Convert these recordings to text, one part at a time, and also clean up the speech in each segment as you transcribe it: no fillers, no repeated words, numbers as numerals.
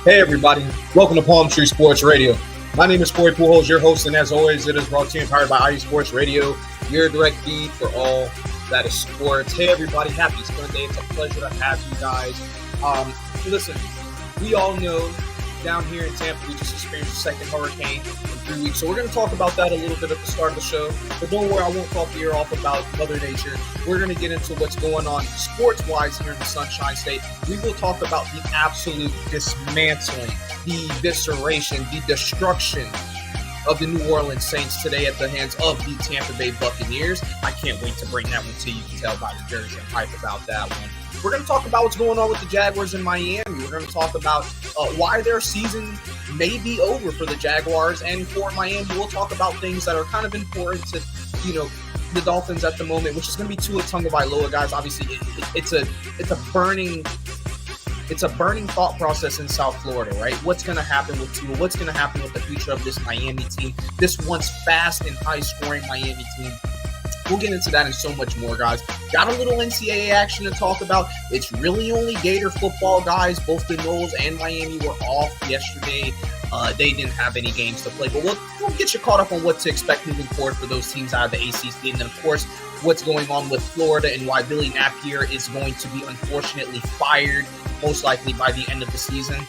Hey everybody, welcome to Palm Tree Sports Radio. My name is Corey Pujols, your host, and as always, it is brought to you and powered by IE Sports Radio, your direct feed for all that is sports. Hey everybody, happy Sunday. It's a pleasure to have you guys. Listen, we all know down here in Tampa, we just experienced a second hurricane in 3 weeks. So we're going to talk about that a little bit at the start of the show. But don't worry, I won't talk the ear off about Mother Nature. We're going to get into what's going on sports-wise here in the Sunshine State. We will talk about the absolute dismantling, the evisceration, the destruction of the New Orleans Saints today at the hands of the Tampa Bay Buccaneers. I can't wait to bring that one to you. You can tell by the jersey I'm hyped about that one. We're going to talk about what's going on with the Jaguars in Miami. We're going to talk about why their season may be over for the Jaguars and for Miami. We'll talk about things that are kind of important to, the Dolphins at the moment, which is going to be Tua Tagovailoa, guys. Obviously, it's a burning thought process in South Florida, right? What's going to happen with Tua? What's going to happen with the future of this Miami team? This once fast and high-scoring Miami team. We'll get into that and so much more, guys. Got a little NCAA action to talk about. It's really only Gator football, guys. Both the Knowles and Miami were off yesterday. They didn't have any games to play, but we'll get you caught up on what to expect moving forward for those teams out of the ACC. And then, of course, what's going on with Florida and why Billy Napier is going to be unfortunately fired, most likely by the end of the season.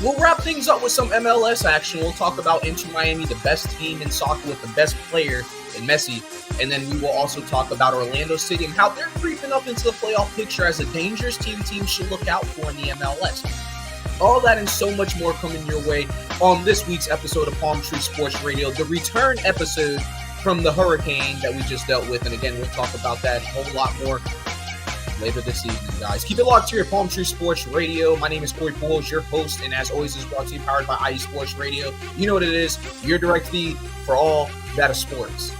We'll wrap things up with some MLS action. We'll talk about Inter Miami, the best team in soccer with the best player in Messi. And then we will also talk about Orlando City and how they're creeping up into the playoff picture as a dangerous team should look out for in the MLS. All that and so much more coming your way on this week's episode of Palm Tree Sports Radio, the return episode from the hurricane that we just dealt with. And again, we'll talk about that and a whole lot more later this evening, guys. Keep it locked here at Palm Tree Sports Radio. My name is Corey Pujols, your host, and as always, is brought to you powered by IE Sports Radio. You know what it is, your direct feed for all that is sports.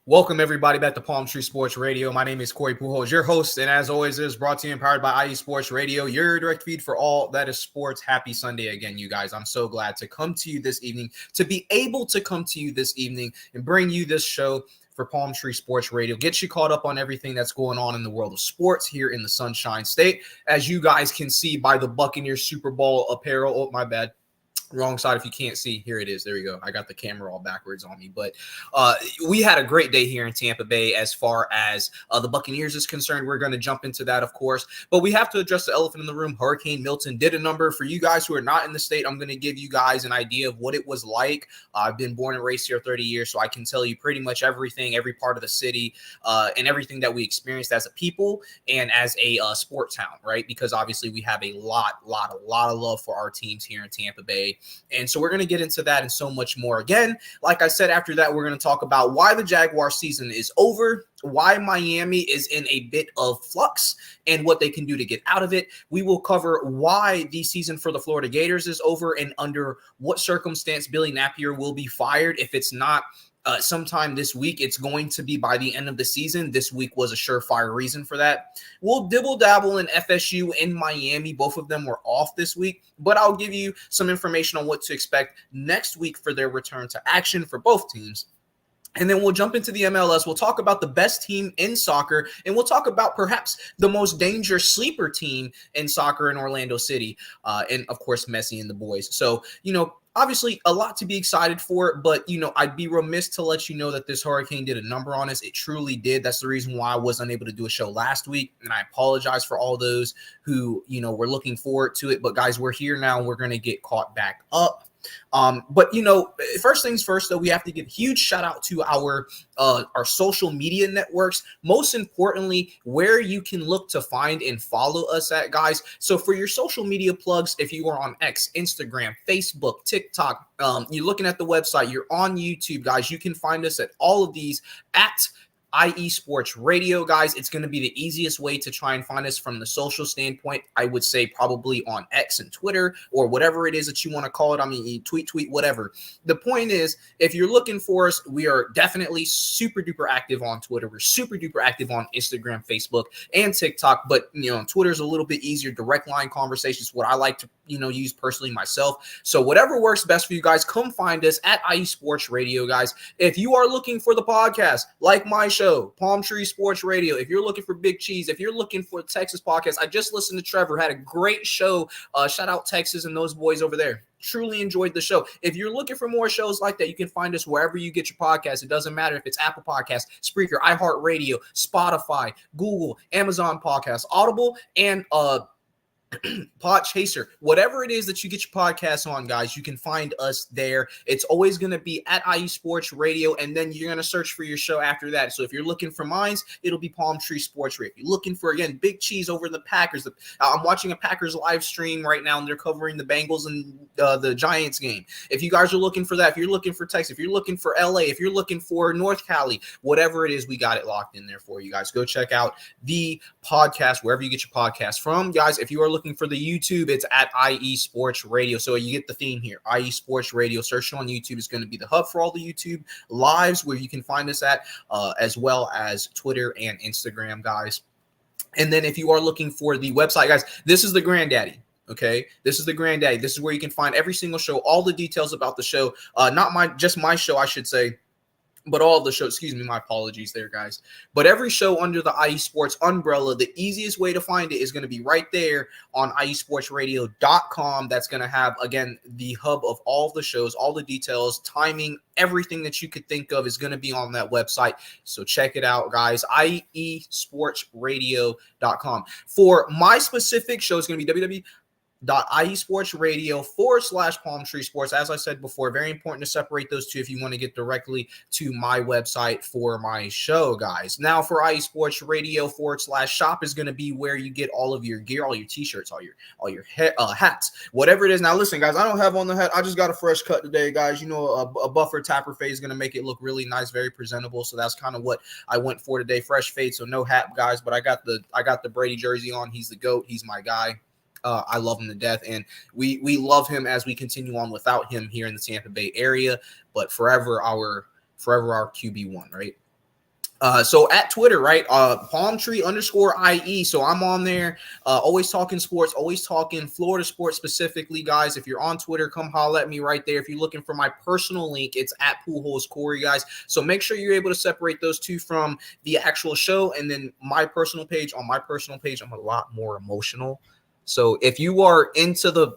Welcome, everybody, back to Palm Tree Sports Radio. My name is Corey Pujols, your host, and as always, it is brought to you and powered by IE Sports Radio, your direct feed for all that is sports. Happy Sunday again, you guys. I'm so glad to come to you this evening, to be able to come to you this evening and bring you this show for Palm Tree Sports Radio. Get you caught up on everything that's going on in the world of sports here in the Sunshine State. As you guys can see by the Buccaneers Super Bowl apparel. Oh, my bad. Wrong side. If you can't see, here it is. There you go. I got the camera all backwards on me. But we had a great day here in Tampa Bay as far as the Buccaneers is concerned. We're going to jump into that, of course. But we have to address the elephant in the room. Hurricane Milton did a number. For you guys who are not in the state, I'm going to give you guys an idea of what it was like. I've been born and raised here 30 years, so I can tell you pretty much everything, every part of the city, and everything that we experienced as a people and as a sport town, right? Because obviously we have a lot of love for our teams here in Tampa Bay. And so we're going to get into that and so much more. Again, like I said, after that, we're going to talk about why the Jaguar season is over, why Miami is in a bit of flux, and what they can do to get out of it. We will cover why the season for the Florida Gators is over and under what circumstance Billy Napier will be fired. If it's not sometime this week, it's going to be by the end of the season. This week was a surefire reason for that. We'll dibble-dabble in FSU and Miami. Both of them were off this week, but I'll give you some information on what to expect next week for their return to action for both teams. And then we'll jump into the MLS. We'll talk about the best team in soccer, and we'll talk about perhaps the most dangerous sleeper team in soccer in Orlando City, and of course Messi and the boys. So, obviously a lot to be excited for, but, I'd be remiss to let you know that this hurricane did a number on us. It truly did. That's the reason why I was unable to do a show last week, and I apologize for all those who, were looking forward to it. But guys, we're here now. We're going to get caught back up. But first things first, though, we have to give a huge shout out to our social media networks. Most importantly, where you can look to find and follow us at, guys. So for your social media plugs, if you are on X, Instagram, Facebook, TikTok, you're looking at the website, you're on YouTube, guys, you can find us at all of these at IE Sports Radio, guys. It's going to be the easiest way to try and find us from the social standpoint. I would say probably on X and Twitter or whatever it is that you want to call it. I mean, tweet, whatever. The point is, if you're looking for us, we are definitely super duper active on Twitter. We're super duper active on Instagram, Facebook, and TikTok. But, Twitter's a little bit easier. Direct line conversations, what I like to, use personally myself. So whatever works best for you guys, come find us at IE Sports Radio, guys. If you are looking for the podcast, like my show, Palm Tree Sports Radio, if you're looking for Big Cheese, if you're looking for Texas podcast, I just listened to Trevor, had a great show. Shout out Texas and those boys over there. Truly enjoyed the show. If you're looking for more shows like that, you can find us wherever you get your podcast. It doesn't matter if it's Apple Podcasts, Spreaker, iHeartRadio, Spotify, Google, Amazon Podcasts, Audible, and Pod Chaser, whatever it is that you get your podcast on, guys, you can find us there. It's always going to be at IE Sports Radio, and then you're going to search for your show after that. So if you're looking for mine, it'll be Palm Tree Sports Radio. If you're looking for, again, Big Cheese over the Packers, I'm watching a Packers live stream right now, and they're covering the Bengals and the Giants game. If you guys are looking for that, if you're looking for Texas, if you're looking for LA, if you're looking for North Cali, whatever it is, we got it locked in there for you guys. Go check out the podcast wherever you get your podcast from. Guys, if you are looking for the YouTube, it's at IE Sports Radio. So you get the theme here, IE Sports Radio. Search it on YouTube. It's going to be the hub for all the YouTube lives where you can find us at, as well as Twitter and Instagram, guys. And then if you are looking for the website, guys, this is the granddaddy. Okay, this is the granddaddy. This is where you can find every single show, all the details about the show. Not just my show, I should say, but all of the shows. Excuse me, my apologies there, guys. But every show under the IE Sports umbrella, the easiest way to find it is going to be right there on IESportsRadio.com. That's going to have, again, the hub of all of the shows, all the details, timing, everything that you could think of is going to be on that website. So check it out, guys. IESportsRadio.com. For my specific show, it's going to be www.IESportsRadio/Palm Tree Sports. As I said before, very important to separate those two if you want to get directly to my website for my show, guys. Now for IE Sports Radio /shop is going to be where you get all of your gear, all your t-shirts, all your hats, whatever it is. Now listen, guys, I don't have on the hat. I just got a fresh cut today, guys. A buffer tapper fade is going to make it look really nice, very presentable. So that's kind of what I went for today. Fresh fade, so no hat, guys, but I got the Brady jersey on. He's the GOAT. He's my guy. I love him to death, and we love him as we continue on without him here in the Tampa Bay area, but forever our QB1, right? So at Twitter, right? Palmtree_IE. So I'm on there, always talking sports, always talking Florida sports specifically, guys. If you're on Twitter, come holler at me right there. If you're looking for my personal link, it's at Pujols Corey, guys. So make sure you're able to separate those two from the actual show. And then my personal page, on my personal page, I'm a lot more emotional. So if you are into the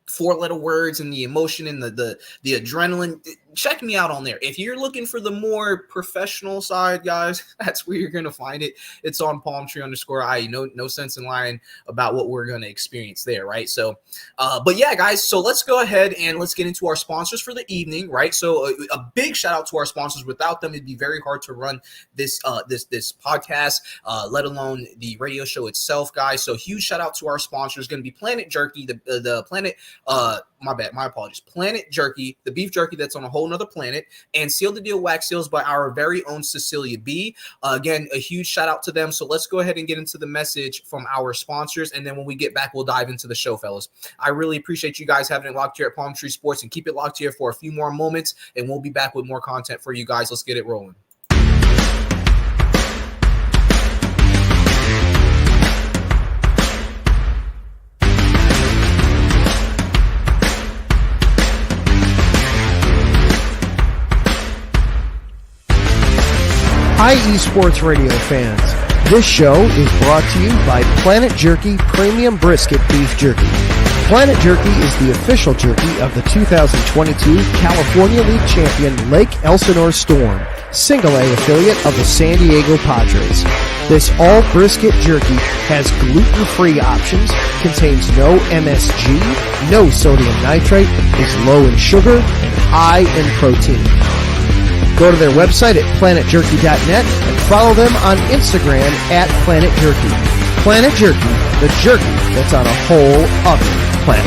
4-letter words and the emotion and the adrenaline, check me out on there. If you're looking for the more professional side, guys, that's where you're going to find it. It's on Palmtree_IE. No sense in lying about what we're going to experience there, right? So, but yeah, guys, so let's go ahead and let's get into our sponsors for the evening, right? So a big shout out to our sponsors. Without them, it'd be very hard to run this podcast, let alone the radio show itself, guys. So huge shout out to our sponsors. Going to be Planet Jerky, the Planet, my apologies, Planet Jerky, the beef jerky that's on a whole nother planet, and Seal the Deal Wax Seals by our very own Cecilia B. Again, a huge shout out to them. So let's go ahead and get into the message from our sponsors, and then when we get back, we'll dive into the show, fellas. I really appreciate you guys having it locked here at Palm Tree Sports, and keep it locked here for a few more moments, and we'll be back with more content for you guys. Let's get it rolling. IE Sports Radio fans, this show is brought to you by Planet Jerky Premium Brisket Beef Jerky. Planet Jerky is the official jerky of the 2022 California League champion Lake Elsinore Storm, Single A affiliate of the San Diego Padres. This all brisket jerky has gluten-free options, contains no MSG, no sodium nitrate, is low in sugar, and high in protein. Go to their website at planetjerky.net and follow them on Instagram at Planet Jerky. Planet Jerky, the jerky that's on a whole other planet.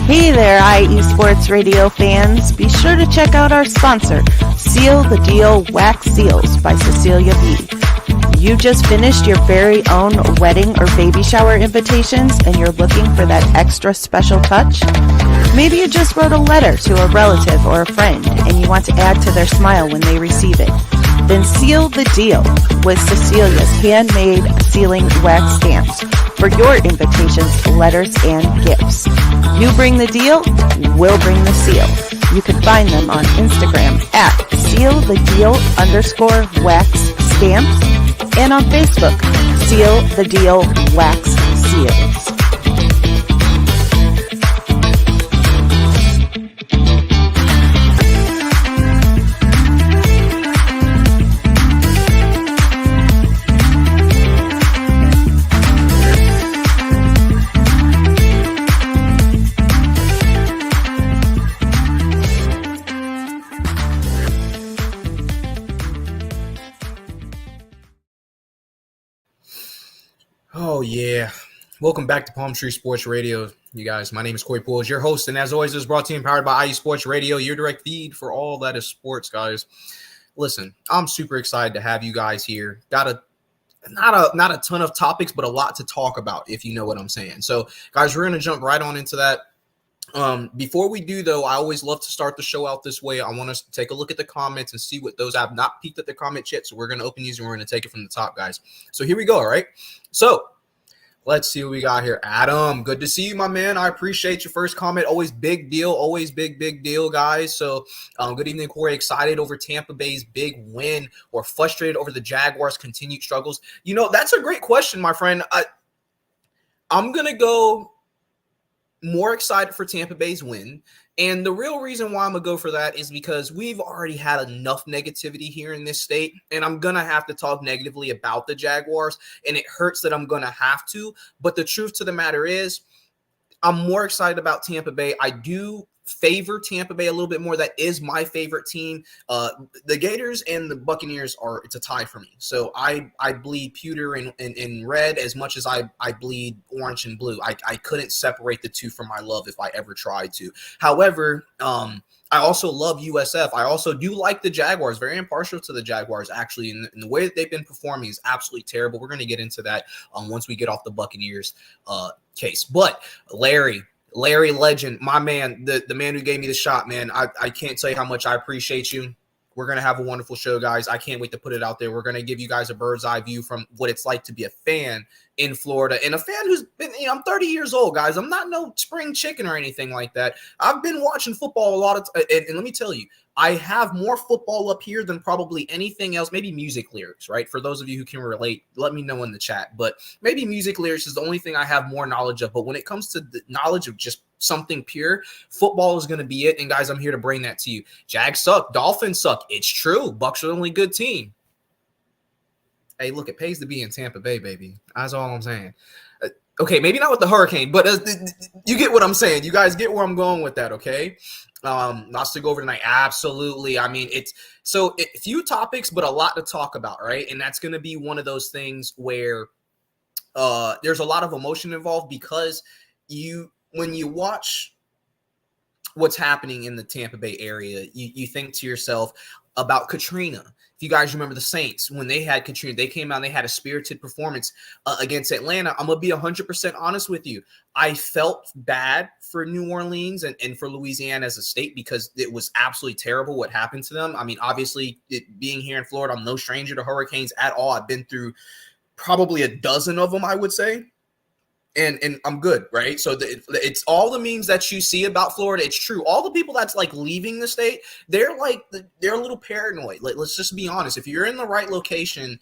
Hey there, IE Sports Radio fans. Be sure to check out our sponsor, Seal the Deal Wax Seals by Cecilia B. You just finished your very own wedding or baby shower invitations and you're looking for that extra special touch? Maybe you just wrote a letter to a relative or a friend and you want to add to their smile when they receive it. Then seal the deal with Cecilia's handmade sealing wax stamps for your invitations, letters, and gifts. You bring the deal, we'll bring the seal. You can find them on Instagram at sealthedeal_wax stamps and on Facebook, Seal the Deal Wax Seals. Oh, yeah. Welcome back to Palm Tree Sports Radio, you guys. My name is Corey Pujols, your host, and as always, this is brought to you and powered by IE Sports Radio, your direct feed for all that is sports, guys. Listen, I'm super excited to have you guys here. Got not a ton of topics, but a lot to talk about, if you know what I'm saying. So, guys, we're going to jump right on into that. Before we do, though, I always love to start the show out this way. I want us to take a look at the comments and see what those have not peeked at the comment yet. So we're going to open these and we're going to take it from the top, guys. So here we go. All right. So let's see what we got here. Adam, good to see you, my man. I appreciate your first comment. Always big deal. Always big deal, guys. So good evening, Corey. Excited over Tampa Bay's big win or frustrated over the Jaguars' continued struggles? You know, that's a great question, my friend. I'm going to go more excited for Tampa Bay's win. And the real reason why I'm going to go for that is because we've already had enough negativity here in this state. And I'm going to have to talk negatively about the Jaguars. And it hurts that I'm going to have to. But the truth to the matter is, I'm more excited about Tampa Bay. I do favor Tampa Bay a little bit more. That is my favorite team. The Gators and the Buccaneers it's a tie for me. So I bleed pewter and red as much as I bleed orange and blue. I couldn't separate the two from my love if I ever tried to. However, I also love USF. I also do like the Jaguars, very impartial to the Jaguars, actually. And the way that they've been performing is absolutely terrible. We're going to get into that once we get off the Buccaneers case. But Larry Legend, my man, the man who gave me the shot, man, I can't tell you how much I appreciate you. We're going to have a wonderful show, guys. I can't wait to put it out there. We're going to give you guys a bird's eye view from what it's like to be a fan in Florida and a fan who's been, I'm 30 years old, guys. I'm not no spring chicken or anything like that. I've been watching football a lot of and let me tell you, I have more football up here than probably anything else. Maybe music lyrics, right? For those of you who can relate, let me know in the chat. But maybe music lyrics is the only thing I have more knowledge of. But when it comes to the knowledge of just something pure, football is going to be it. And guys, I'm here to bring that to you. Jags suck. Dolphins suck. It's true. Bucs are the only good team. Hey, look, it pays to be in Tampa Bay, baby. That's all I'm saying. Okay, maybe not with the hurricane, but you get what I'm saying. You guys get where I'm going with that, okay? Lots to go over tonight. Absolutely. I mean, it's few topics, but a lot to talk about, right? And that's going to be one of those things where there's a lot of emotion involved, because when you watch what's happening in the Tampa Bay area, you think to yourself about Katrina. If you guys remember the Saints, when they had Katrina, they came out and they had a spirited performance against Atlanta. I'm going to be 100% honest with you. I felt bad for New Orleans and for Louisiana as a state, because it was absolutely terrible what happened to them. I mean, obviously, being here in Florida, I'm no stranger to hurricanes at all. I've been through probably a dozen of them, I would say. And I'm good, right? So it's all the memes that you see about Florida. It's true. All the people that's like leaving the state, they're a little paranoid. Like, let's just be honest. If you're in the right location,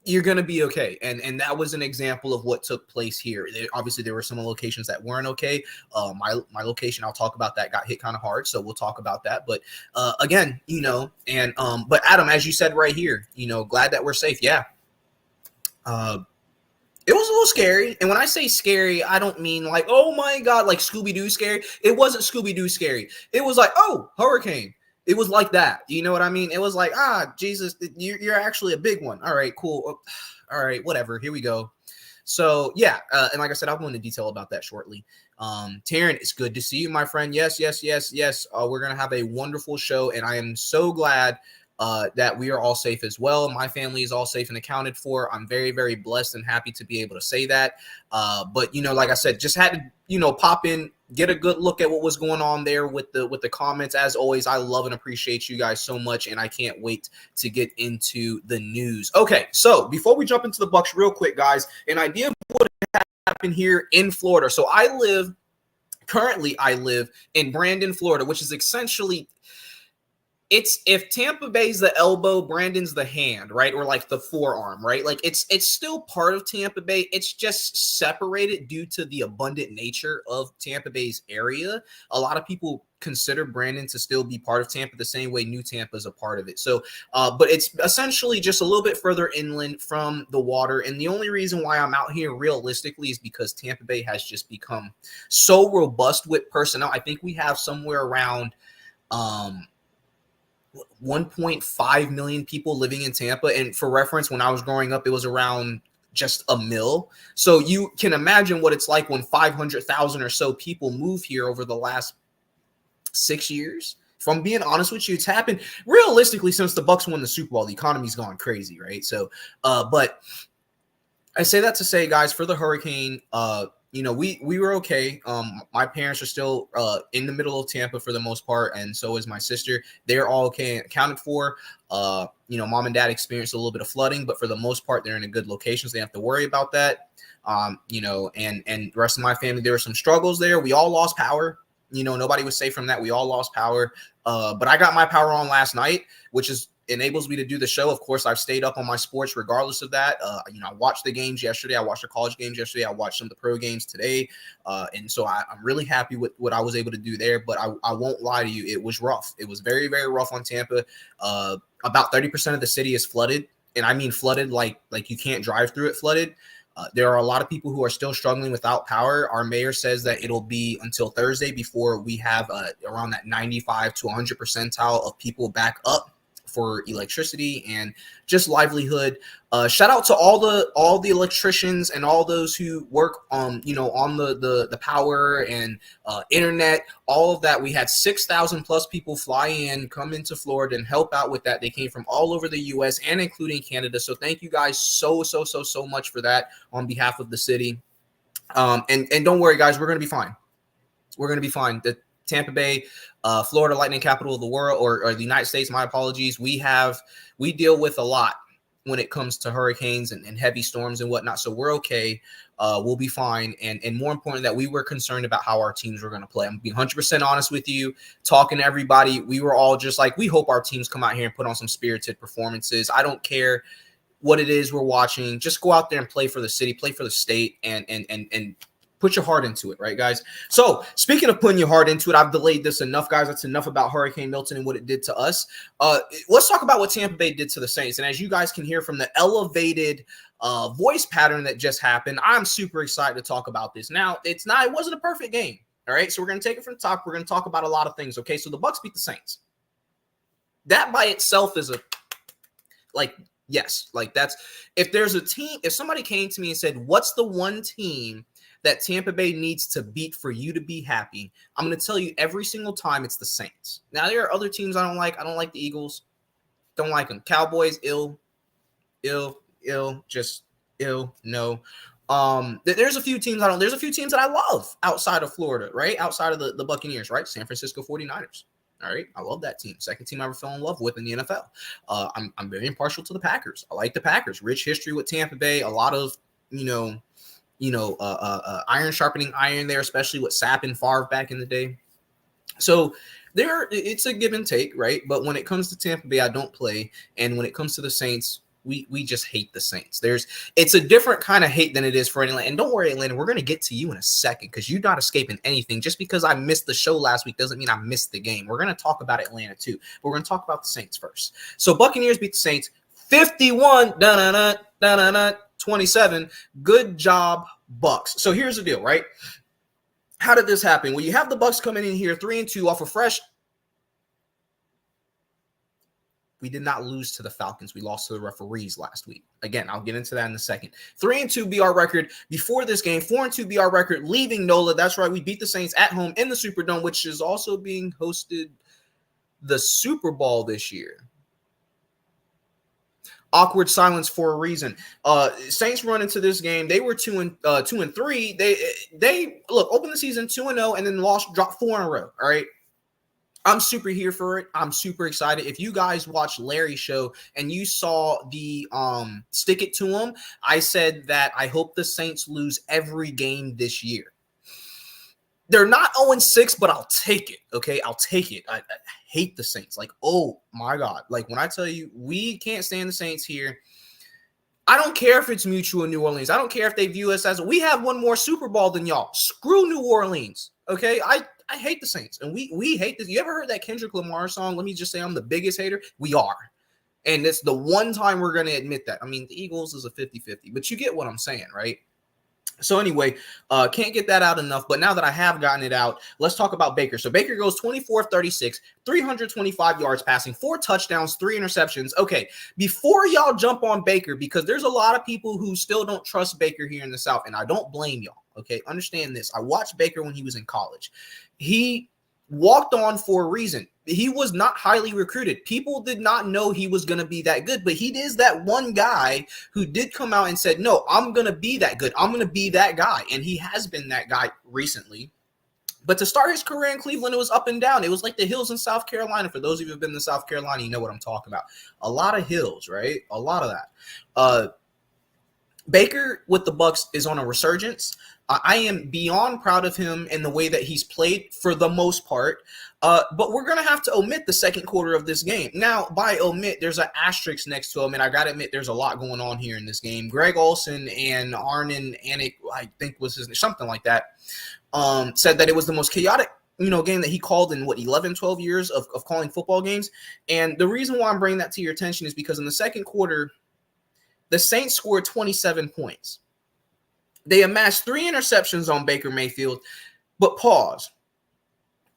you're going to be okay. And that was an example of what took place here. Obviously, there were some locations that weren't okay. My location, I'll talk about that, got hit kind of hard. So we'll talk about that. But again, but Adam, as you said right here, glad that we're safe. Yeah. It was a little scary. And when I say scary, I don't mean like, oh my God, like Scooby-Doo scary. It wasn't Scooby-Doo scary. It was like, oh, hurricane. It was like that. You know what I mean? It was like, Jesus, you're actually a big one. All right, cool. All right, whatever. Here we go. So, yeah. And like I said, I'll go into detail about that shortly. Taryn, it's good to see you, my friend. Yes. We're going to have a wonderful show. And I am so glad that we are all safe as well. My family is all safe and accounted for. I'm very, very blessed and happy to be able to say that. But, like I said, just had to, pop in, get a good look at what was going on there with the comments. As always, I love and appreciate you guys so much, and I can't wait to get into the news. Okay, so before we jump into the Bucks real quick, guys, an idea of what happened here in Florida. So I live in Brandon, Florida, which is essentially, it's if Tampa Bay's the elbow, Brandon's the hand, right? Or like the forearm, right? Like it's still part of Tampa Bay. It's just separated due to the abundant nature of Tampa Bay's area. A lot of people consider Brandon to still be part of Tampa the same way New Tampa is a part of it. So, but it's essentially just a little bit further inland from the water. And the only reason why I'm out here realistically is because Tampa Bay has just become so robust with personnel. I think we have somewhere around 1.5 million people living in Tampa. And for reference, when I was growing up, it was around just a mill. So you can imagine what it's like when 500,000 or so people move here over the last 6 years. If I'm being honest with you, it's happened realistically since the Bucks won the Super Bowl. The economy's gone crazy, right? So, but I say that to say, guys, for the hurricane, we were okay. My parents are still in the middle of Tampa for the most part, and so is my sister. They're all okay and accounted for. Mom and dad experienced a little bit of flooding, but for the most part, they're in a good location, so they have to worry about that. And the rest of my family, there were some struggles there. We all lost power. Nobody was safe from that. We all lost power. But I got my power on last night, which enables me to do the show. Of course, I've stayed up on my sports regardless of that. I watched the games yesterday. I watched the college games yesterday. I watched some of the pro games today. And so I'm really happy with what I was able to do there. But I won't lie to you. It was rough. It was very, very rough on Tampa. About 30% of the city is flooded. And I mean flooded like you can't drive through it flooded. There are a lot of people who are still struggling without power. Our mayor says that it'll be until Thursday before we have around that 95 to 100 percentile of people back up for electricity and just livelihood. Shout out to all the electricians and all those who work on the power and internet, all of that. We had 6,000 plus people fly in, come into Florida and help out with that. They came from all over the US and including Canada. So thank you guys so much for that on behalf of the city. And don't worry, guys, we're going to be fine. We're going to be fine. The Tampa Bay, Florida Lightning capital of the world, or the United States, my apologies. We deal with a lot when it comes to hurricanes and heavy storms and whatnot. So we're okay. We'll be fine. And more important, that we were concerned about how our teams were going to play. I'm being 100% honest with you, talking to everybody. We were all just like, we hope our teams come out here and put on some spirited performances. I don't care what it is we're watching. Just go out there and play for the city, play for the state, and put your heart into it, right, guys? So speaking of putting your heart into it, I've delayed this enough, guys. That's enough about Hurricane Milton and what it did to us. Let's talk about what Tampa Bay did to the Saints. And as you guys can hear from the elevated voice pattern that just happened, I'm super excited to talk about this. Now, it wasn't a perfect game, All right, so we're going to take it from the top. We're going to talk about a lot of things. Okay, so the Bucks beat the Saints. That by itself is yes, that's if there's a team, if somebody came to me and said, what's the one team that Tampa Bay needs to beat for you to be happy? I'm going to tell you every single time it's the Saints. Now, there are other teams I don't like. I don't like the Eagles. Don't like them. Cowboys, just ill, no. There's a few teams there's a few teams that I love outside of Florida, right? Outside of the Buccaneers, right? San Francisco 49ers. All right, I love that team. Second team I ever fell in love with in the NFL. I'm very impartial to the Packers. I like the Packers. Rich history with Tampa Bay. A lot of iron sharpening iron there, especially with Sapp and Favre back in the day. So it's a give and take, right? But when it comes to Tampa Bay, I don't play, and when it comes to the Saints, we just hate the Saints. It's a different kind of hate than it is for Atlanta. And don't worry, Atlanta, we're going to get to you in a second because you're not escaping anything. Just because I missed the show last week doesn't mean I missed the game. We're going to talk about Atlanta too. But we're going to talk about the Saints first. So Buccaneers beat the Saints 51-27. Good job, Bucks. So here's the deal, right? How did this happen? Well, you have the Bucks coming in here 3-2 off a fresh. We did not lose to the Falcons. We lost to the referees last week. Again, I'll get into that in a second. 3-2 be our record before this game. 4-2 be our record leaving NOLA. That's right. We beat the Saints at home in the Superdome, which is also being hosted the Super Bowl this year. Awkward silence for a reason. Saints run into this game. They were 2-3. They opened the season 2-0 and then dropped 4 in a row. All right. I'm super here for it. I'm super excited. If you guys watched Larry's show and you saw the stick it to him, I said that I hope the Saints lose every game this year. They're not 0-6, but I'll take it. Okay, I'll take it. I hate the Saints. Like, oh my God. Like when I tell you we can't stand the Saints here. I don't care if it's mutual in New Orleans. I don't care if they view us as we have one more Super Bowl than y'all. Screw New Orleans. Okay, I hate the Saints, and we hate this. You ever heard that Kendrick Lamar song? Let me just say I'm the biggest hater. We are. And it's the one time we're going to admit that. I mean, the Eagles is a 50-50, but you get what I'm saying, right? So anyway, can't get that out enough. But now that I have gotten it out, let's talk about Baker. So Baker goes 24-36, 325 yards passing, 4 touchdowns, 3 interceptions. Okay, before y'all jump on Baker, because there's a lot of people who still don't trust Baker here in the South, and I don't blame y'all. Okay, understand this. I watched Baker when he was in college. He walked on for a reason. He was not highly recruited. People did not know he was going to be that good, but he is that one guy who did come out and said, no, I'm going to be that good. I'm going to be that guy. And he has been that guy recently. But to start his career in Cleveland, it was up and down. It was like the hills in South Carolina. For those of you who have been to South Carolina, you know what I'm talking about. A lot of hills, right? A lot of that. Baker with the Bucks is on a resurgence. I am beyond proud of him in the way that he's played for the most part. But we're going to have to omit the second quarter of this game. Now, by omit, there's an asterisk next to him, and I got to admit there's a lot going on here in this game. Greg Olsen and Arnon Anik, I think was his name, something like that, said that it was the most chaotic game that he called in 11, 12 years of calling football games. And the reason why I'm bringing that to your attention is because in the second quarter, the Saints scored 27 points. They amassed 3 interceptions on Baker Mayfield, but pause.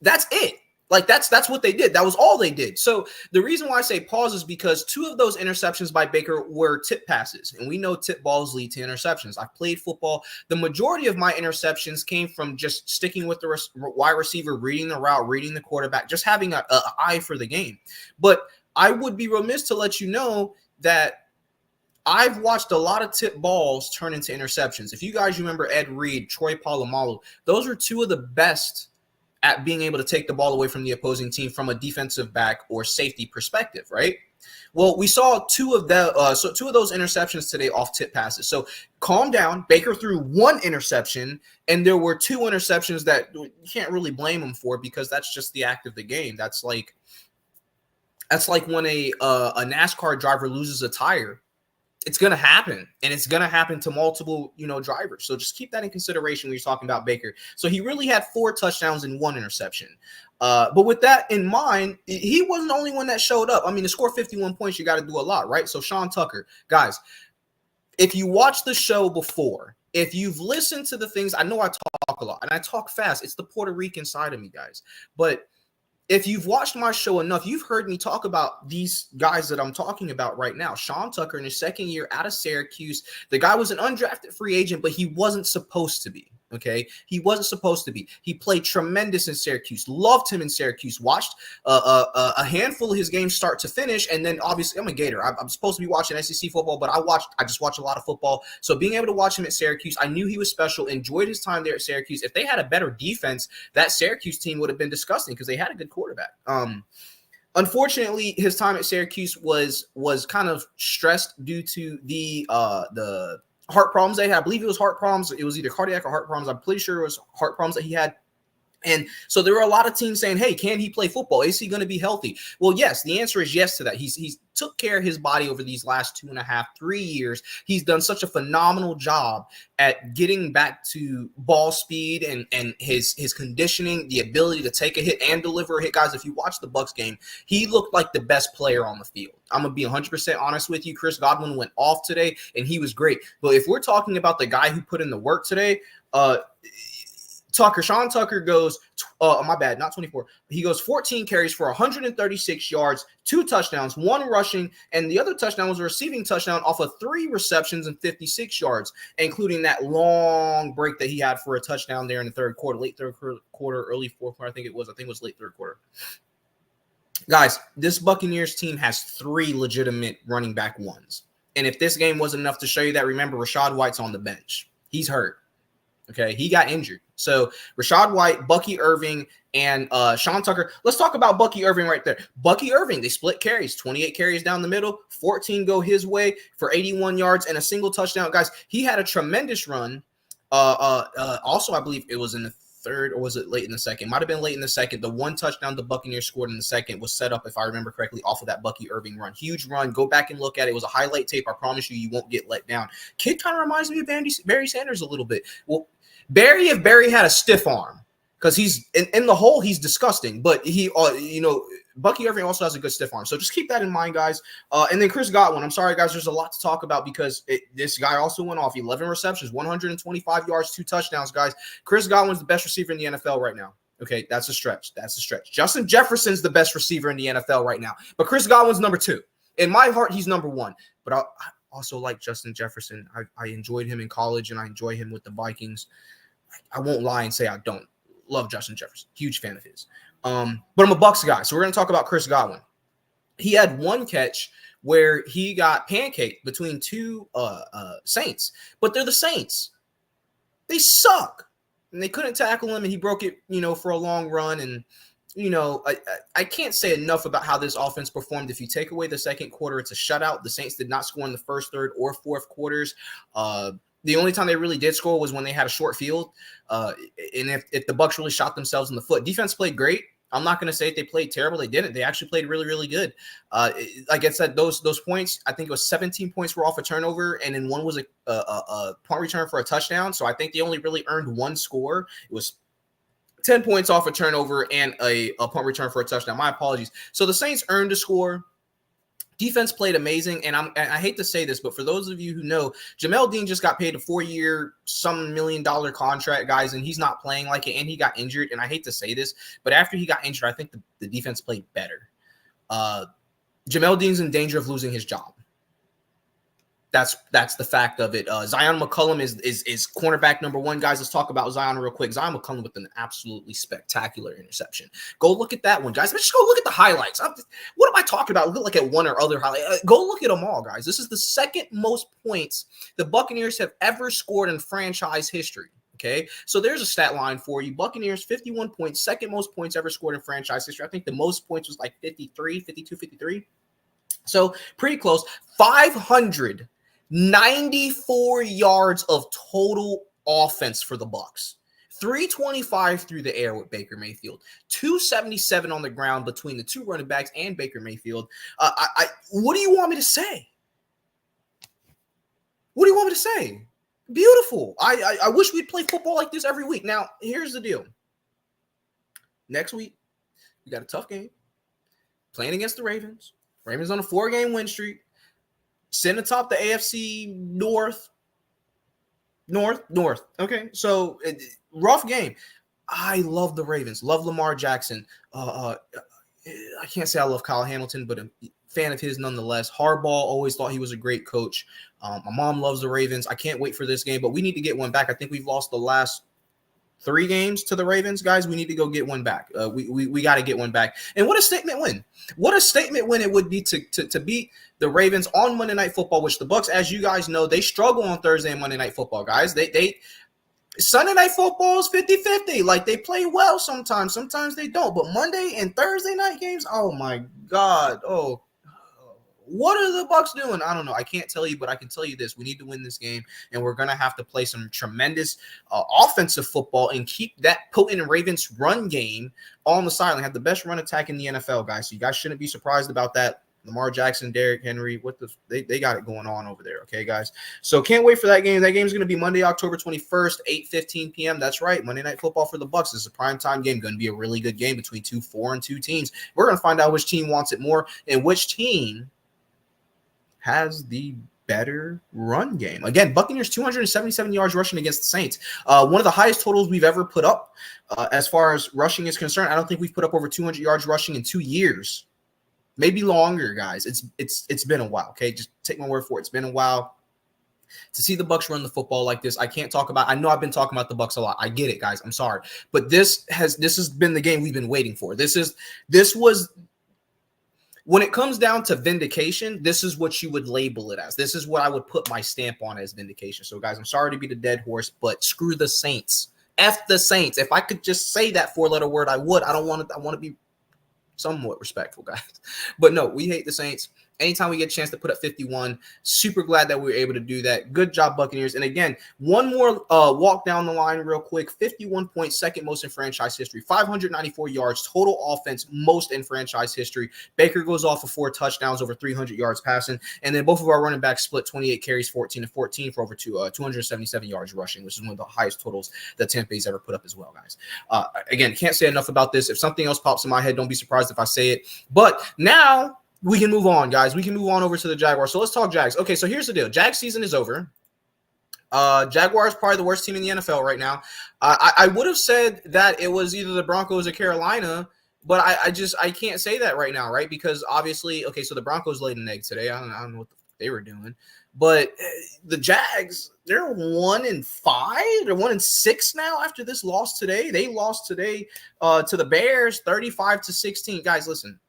That's it. Like that's what they did. That was all they did. So the reason why I say pause is because 2 of those interceptions by Baker were tip passes. And we know tip balls lead to interceptions. I played football. The majority of my interceptions came from just sticking with the wide receiver, reading the route, reading the quarterback, just having an eye for the game. But I would be remiss to let you know that I've watched a lot of tip balls turn into interceptions. If you guys remember Ed Reed, Troy Polamalu, those are 2 of the best at being able to take the ball away from the opposing team from a defensive back or safety perspective, right? Well, we saw 2 of those interceptions today off tip passes. So calm down. Baker threw 1 interception, and there were 2 interceptions that you can't really blame him for because that's just the act of the game. That's like when a NASCAR driver loses a tire. It's going to happen, and it's going to happen to multiple, drivers. So just keep that in consideration when you're talking about Baker. So he really had 4 touchdowns and 1 interception. But with that in mind, he wasn't the only one that showed up. I mean, to score 51 points, you got to do a lot, right? So Sean Tucker, guys, if you watched the show before, if you've listened to the things, I know I talk a lot and I talk fast. It's the Puerto Rican side of me, guys. But if you've watched my show enough, you've heard me talk about these guys that I'm talking about right now. Sean Tucker in his second year out of Syracuse. The guy was an undrafted free agent, but he wasn't supposed to be. Okay, he wasn't supposed to be. He played tremendous in Syracuse. Loved him in Syracuse. Watched a handful of his games start to finish, and then obviously I'm a Gator. I'm supposed to be watching SEC football, but I just watch a lot of football. So being able to watch him at Syracuse, I knew he was special. Enjoyed his time there at Syracuse. If they had a better defense, that Syracuse team would have been disgusting because they had a good quarterback. Unfortunately, his time at Syracuse was kind of stressed due to the heart problems they had. I believe it was heart problems. It was either cardiac or heart problems. I'm pretty sure it was heart problems that he had. And so there were a lot of teams saying, hey, can he play football? Is he going to be healthy? Well, yes, the answer is yes to that. He's took care of his body over these last 2.5, 3 years. He's done such a phenomenal job at getting back to ball speed and his conditioning, the ability to take a hit and deliver a hit. Guys, if you watch the Bucs game, he looked like the best player on the field. I'm going to be 100% honest with you. Chris Godwin went off today, and he was great. But if we're talking about the guy who put in the work today, Sean Tucker goes, my bad, not 24. He goes 14 carries for 136 yards, 2 touchdowns, 1 rushing, and the other touchdown was a receiving touchdown off of 3 receptions and 56 yards, including that long break that he had for a touchdown there in the third quarter, late third quarter, early fourth quarter. I think it was late third quarter. Guys, this Buccaneers team has 3 legitimate running back ones. And if this game wasn't enough to show you that, remember Rachaad White's on the bench. He's hurt. Okay, he got injured. So Rachaad White, Bucky Irving, and Sean Tucker. Let's talk about Bucky Irving right there. Bucky Irving, they split carries, 28 carries down the middle, 14 go his way for 81 yards and a single touchdown. Guys, he had a tremendous run. Also, I believe it was in the third, or was it late in the second? Might have been late in the second. The 1 touchdown the Buccaneers scored in the second was set up, if I remember correctly, off of that Bucky Irving run. Huge run. Go back and look at it. It was a highlight tape. I promise you, you won't get let down. Kid kind of reminds me of Barry Sanders a little bit. Well, if Barry had a stiff arm, because he's in the hole, he's disgusting. But he, Bucky Irving also has a good stiff arm. So just keep that in mind, guys. And then Chris Godwin. I'm sorry, guys. There's a lot to talk about because this guy also went off 11 receptions, 125 yards, 2 touchdowns, guys. Chris Godwin's the best receiver in the NFL right now. Okay, that's a stretch. Justin Jefferson's the best receiver in the NFL right now. But Chris Godwin's number 2. In my heart, he's number 1. But I also like Justin Jefferson. I enjoyed him in college, and I enjoy him with the Vikings. I won't lie and say I don't love Justin Jefferson. Huge fan of his. But I'm a Bucs guy, so we're going to talk about Chris Godwin. He had 1 catch where he got pancaked between 2 Saints, but they're the Saints. They suck, and they couldn't tackle him, and he broke it, for a long run. And I can't say enough about how this offense performed. If you take away the second quarter, it's a shutout. The Saints did not score in the first, third, or fourth quarters. The only time they really did score was when they had a short field. And if the Bucs really shot themselves in the foot. Defense played great. I'm not going to say they played terrible. They didn't. They actually played really, really good. Like I said, those points, I think it was 17 points were off a turnover, and then 1 was a punt return for a touchdown. So I think they only really earned 1 score. It was 10 points off a turnover and a punt return for a touchdown. My apologies. So the Saints earned a score. Defense played amazing, and I hate to say this, but for those of you who know, Jamel Dean just got paid a 4-year, some $1 million contract, guys, and he's not playing like it, and he got injured, and I hate to say this, but after he got injured, I think the defense played better. Jamel Dean's in danger of losing his job. That's the fact of it. Zion McCollum is cornerback number 1. Guys, let's talk about Zion real quick. Zion McCollum with an absolutely spectacular interception. Go look at that one, guys. Just go look at the highlights. What am I talking about? Look at one or other highlight. Go look at them all, guys. This is the second most points the Buccaneers have ever scored in franchise history. Okay, so there's a stat line for you. Buccaneers, 51 points, second most points ever scored in franchise history. I think the most points was like 53. So pretty close. 594 yards of total offense for the Bucs. 325 through the air with Baker Mayfield. 277 on the ground between the 2 running backs and Baker Mayfield. What do you want me to say? What do you want me to say? Beautiful. I wish we'd play football like this every week. Now, here's the deal. Next week, we got a tough game. Playing against the Ravens. Ravens on a 4-game win streak. Sitting atop the AFC North. North. Okay, so rough game. I love the Ravens. Love Lamar Jackson. I can't say I love Kyle Hamilton, but a fan of his nonetheless. Harbaugh, always thought he was a great coach. My mom loves the Ravens. I can't wait for this game, but we need to get one back. I think we've lost the last 3 games to the Ravens, guys. We need to go get one back. We got to get one back. And what a statement win. What a statement win it would be to beat the Ravens on Monday Night Football, which the Bucs, as you guys know, they struggle on Thursday and Monday Night Football, guys. They Sunday Night Football is 50-50. Like, they play well sometimes. Sometimes they don't. But Monday and Thursday night games, oh, my God. Oh, what are the Bucs doing? I don't know. I can't tell you, but I can tell you this. We need to win this game, and we're going to have to play some tremendous offensive football and keep that potent Ravens run game on the sideline. Have the best run attack in the NFL, guys. So you guys shouldn't be surprised about that. Lamar Jackson, Derrick Henry, they got it going on over there, okay, guys? So can't wait for that game. That game is going to be Monday, October 21st, 8:15 p.m. That's right, Monday Night Football for the Bucs. This is a primetime game. Going to be a really good game between 2 4-2 teams. We're going to find out which team wants it more and which team has the better run game. Again, Buccaneers 277 yards rushing against the Saints. One of the highest totals we've ever put up as far as rushing is concerned. I don't think we've put up over 200 yards rushing in 2 years. Maybe longer, guys. It's been a while, okay? Just take my word for it. It's been a while. To see the Bucs run the football like this, I can't talk about. I know I've been talking about the Bucs a lot. I get it, guys. I'm sorry. But this has been the game we've been waiting for. This was when it comes down to vindication, this is what you would label it as. This is what I would put my stamp on as vindication. So, guys, I'm sorry to be the dead horse, but screw the Saints. F the Saints. If I could just say that 4-letter word, I would. I want to be somewhat respectful, guys. But no, we hate the Saints. Anytime we get a chance to put up 51, super glad that we were able to do that. Good job, Buccaneers. And again, one more walk down the line real quick. 51 points, second most in franchise history. 594 yards, total offense, most in franchise history. Baker goes off for 4 touchdowns, over 300 yards passing. And then both of our running backs split 28 carries, 14 and 14 for over 277 yards rushing, which is one of the highest totals that Tampa Bay's ever put up as well, guys. Again, can't say enough about this. If something else pops in my head, don't be surprised if I say it. But now we can move on, guys. We can move on over to the Jaguars. So let's talk Jags. Okay, so here's the deal. Jags season is over. Jaguars probably the worst team in the NFL right now. I would have said that it was either the Broncos or Carolina, but I can't say that right now, right? Because obviously, okay, so the Broncos laid an egg today. I don't know what they were doing. But the Jags, they're 1-5. They're 1-6 now after this loss today. They lost today to the Bears 35-16. Guys, listen.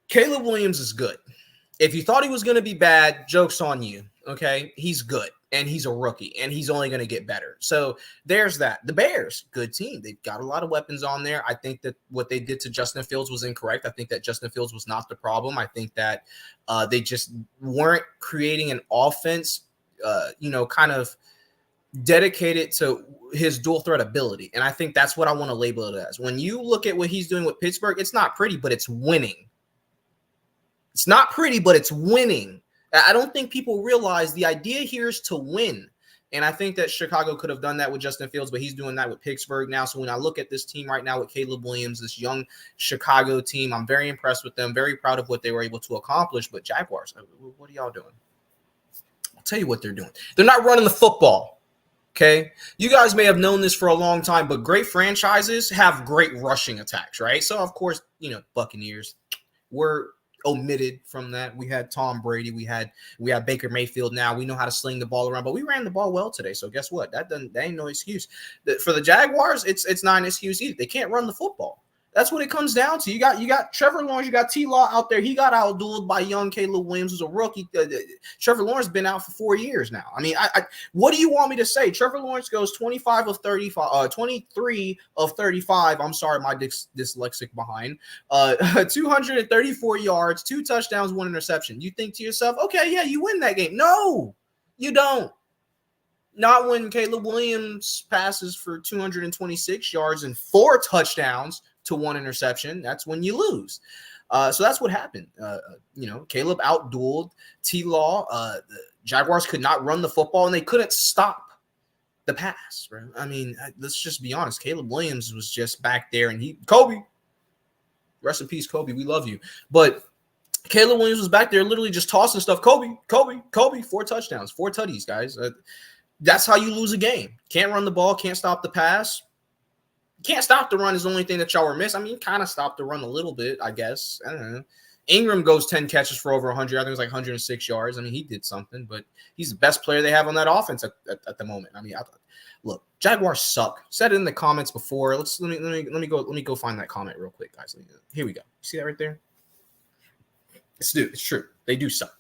Caleb Williams is good. If you thought he was going to be bad, joke's on you, okay? He's good, and he's a rookie, and he's only going to get better. So there's that. The Bears, good team. They've got a lot of weapons on there. I think that what they did to Justin Fields was incorrect. I think that Justin Fields was not the problem. I think that they just weren't creating an offense, kind of dedicated to his dual threat ability. And I think that's what I want to label it as. When you look at what he's doing with Pittsburgh, it's not pretty, but it's winning. It's not pretty, but it's winning. I don't think people realize the idea here is to win. And I think that Chicago could have done that with Justin Fields, but he's doing that with Pittsburgh now. So when I look at this team right now with Caleb Williams, this young Chicago team, I'm very impressed with them, very proud of what they were able to accomplish. But Jaguars, what are y'all doing? I'll tell you what they're doing. They're not running the football. Okay. You guys may have known this for a long time, but great franchises have great rushing attacks, right? So, of course, Buccaneers were omitted from that. We had Tom Brady. We had Baker Mayfield now. We know how to sling the ball around, but we ran the ball well today. So guess what? That ain't no excuse. For the Jaguars, it's not an excuse either. They can't run the football. That's what it comes down to. You got Trevor Lawrence, you got T-Law out there. He got outdueled by young Caleb Williams, who's a rookie. Trevor Lawrence been out for 4 years now. I mean, what do you want me to say? Trevor Lawrence goes 23 of 35. I'm sorry, my dyslexic behind. 234 yards, 2 touchdowns, 1 interception. You think to yourself, okay, yeah, you win that game. No, you don't. Not when Caleb Williams passes for 226 yards and 4 touchdowns to 1 interception. That's when you lose. So that's what happened. Caleb outdueled T-Law. The Jaguars could not run the football, and they couldn't stop the pass. Right? I mean, let's just be honest. Caleb Williams was just back there, and Kobe, rest in peace, Kobe. We love you. But Caleb Williams was back there literally just tossing stuff. Kobe, 4 touchdowns, 4 tutties, guys. That's how you lose a game. Can't run the ball, can't stop the pass. Can't stop the run is the only thing that y'all were missing. I mean, kind of stopped the run a little bit, I guess. I don't know. Ingram goes 10 catches for over 100. I think it was like 106 yards. I mean, he did something, but he's the best player they have on that offense at the moment. I mean, look, Jaguars suck. Said it in the comments before. Let me go find that comment real quick, guys. Here we go. See that right there? It's true. They do suck.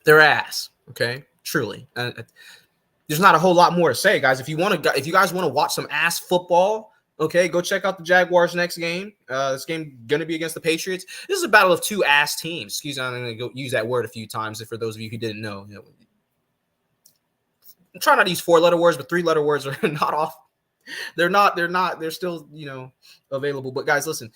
They're ass. Okay, truly. There's not a whole lot more to say, guys. If you guys want to watch some ass football, okay, go check out the Jaguars' next game. This game gonna be against the Patriots. This is a battle of 2 ass teams. Excuse me, I'm gonna go use that word a few times. For those of you who didn't know, I'm trying not to use 4-letter words, but 3-letter words are not off. They're not. They're still available. But guys, listen.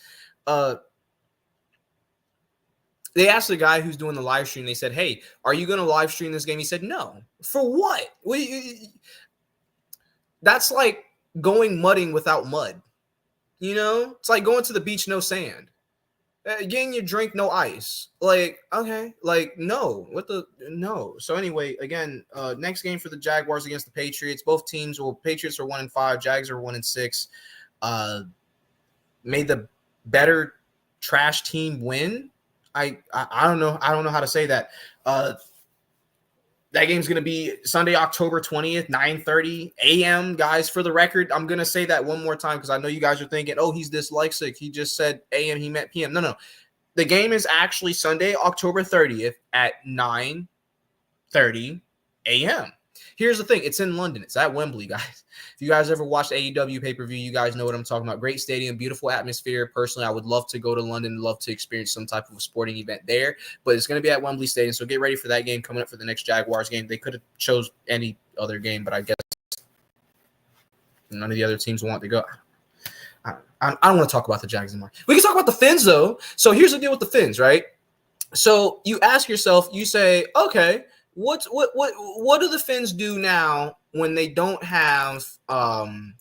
They asked the guy who's doing the live stream, they said, hey, are you going to live stream this game? He said, no. For what? That's like going mudding without mud. It's like going to the beach, no sand. Getting your drink, no ice. Like, okay. Like, no. No. So anyway, again, next game for the Jaguars against the Patriots. Both teams, Patriots are 1-5. Jags are 1-6. Made the better trash team win. I don't know. I don't know how to say that. That game's going to be Sunday, October 20th, 9:30 a.m. Guys, for the record, I'm going to say that one more time because I know you guys are thinking, oh, he's dyslexic. He just said a.m. He meant p.m. No. The game is actually Sunday, October 30th at 9:30 a.m. Here's the thing. It's in London. It's at Wembley, guys. If you guys ever watched AEW pay-per-view, you guys know what I'm talking about. Great stadium, beautiful atmosphere. Personally, I would love to go to London, love to experience some type of a sporting event there. But it's going to be at Wembley Stadium, so get ready for that game coming up for the next Jaguars game. They could have chose any other game, but I guess none of the other teams want to go. I don't want to talk about the Jags anymore. We can talk about the Fins, though. So here's the deal with the Fins, right? So you ask yourself, you say, okay, what do the Fins do now when they don't have Tua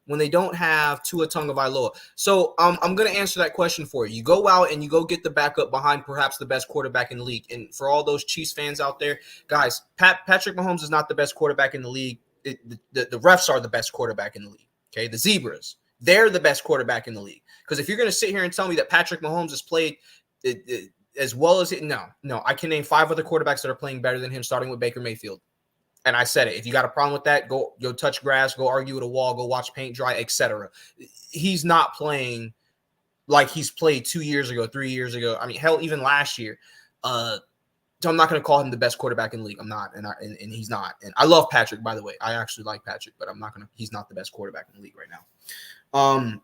Tagovailoa? So I'm going to answer that question for you. You go out and you go get the backup behind perhaps the best quarterback in the league. And for all those Chiefs fans out there, guys, Patrick Mahomes is not the best quarterback in the league. The refs are the best quarterback in the league. Okay, the Zebras, they're the best quarterback in the league. Because if you're going to sit here and tell me that Patrick Mahomes has played as well as it, no, I can name 5 other quarterbacks that are playing better than him, starting with Baker Mayfield. And I said it. If you got a problem with that, go touch grass, go argue with a wall, go watch paint dry, etc. He's not playing like he's played 2 years ago, 3 years ago. I mean, hell, even last year. So I'm not going to call him the best quarterback in the league. I'm not, and he's not. And I love Patrick, by the way. I actually like Patrick, but he's not the best quarterback in the league right now.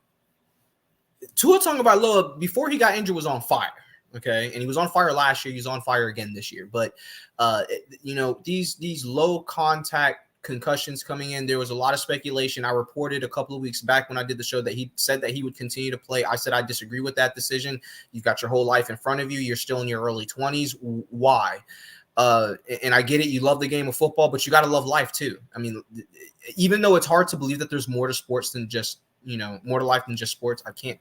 Tua Tagovailoa, before he got injured, was on fire. Okay, and he was on fire last year. He's on fire again this year. But these low contact concussions coming in, there was a lot of speculation. I reported a couple of weeks back when I did the show that he said that he would continue to play. I said I disagree with that decision. You've got your whole life in front of you. You're still in your early 20s. Why? And I get it. You love the game of football, but you got to love life too. I mean, even though it's hard to believe that there's more to sports than just more to life than just sports, I can't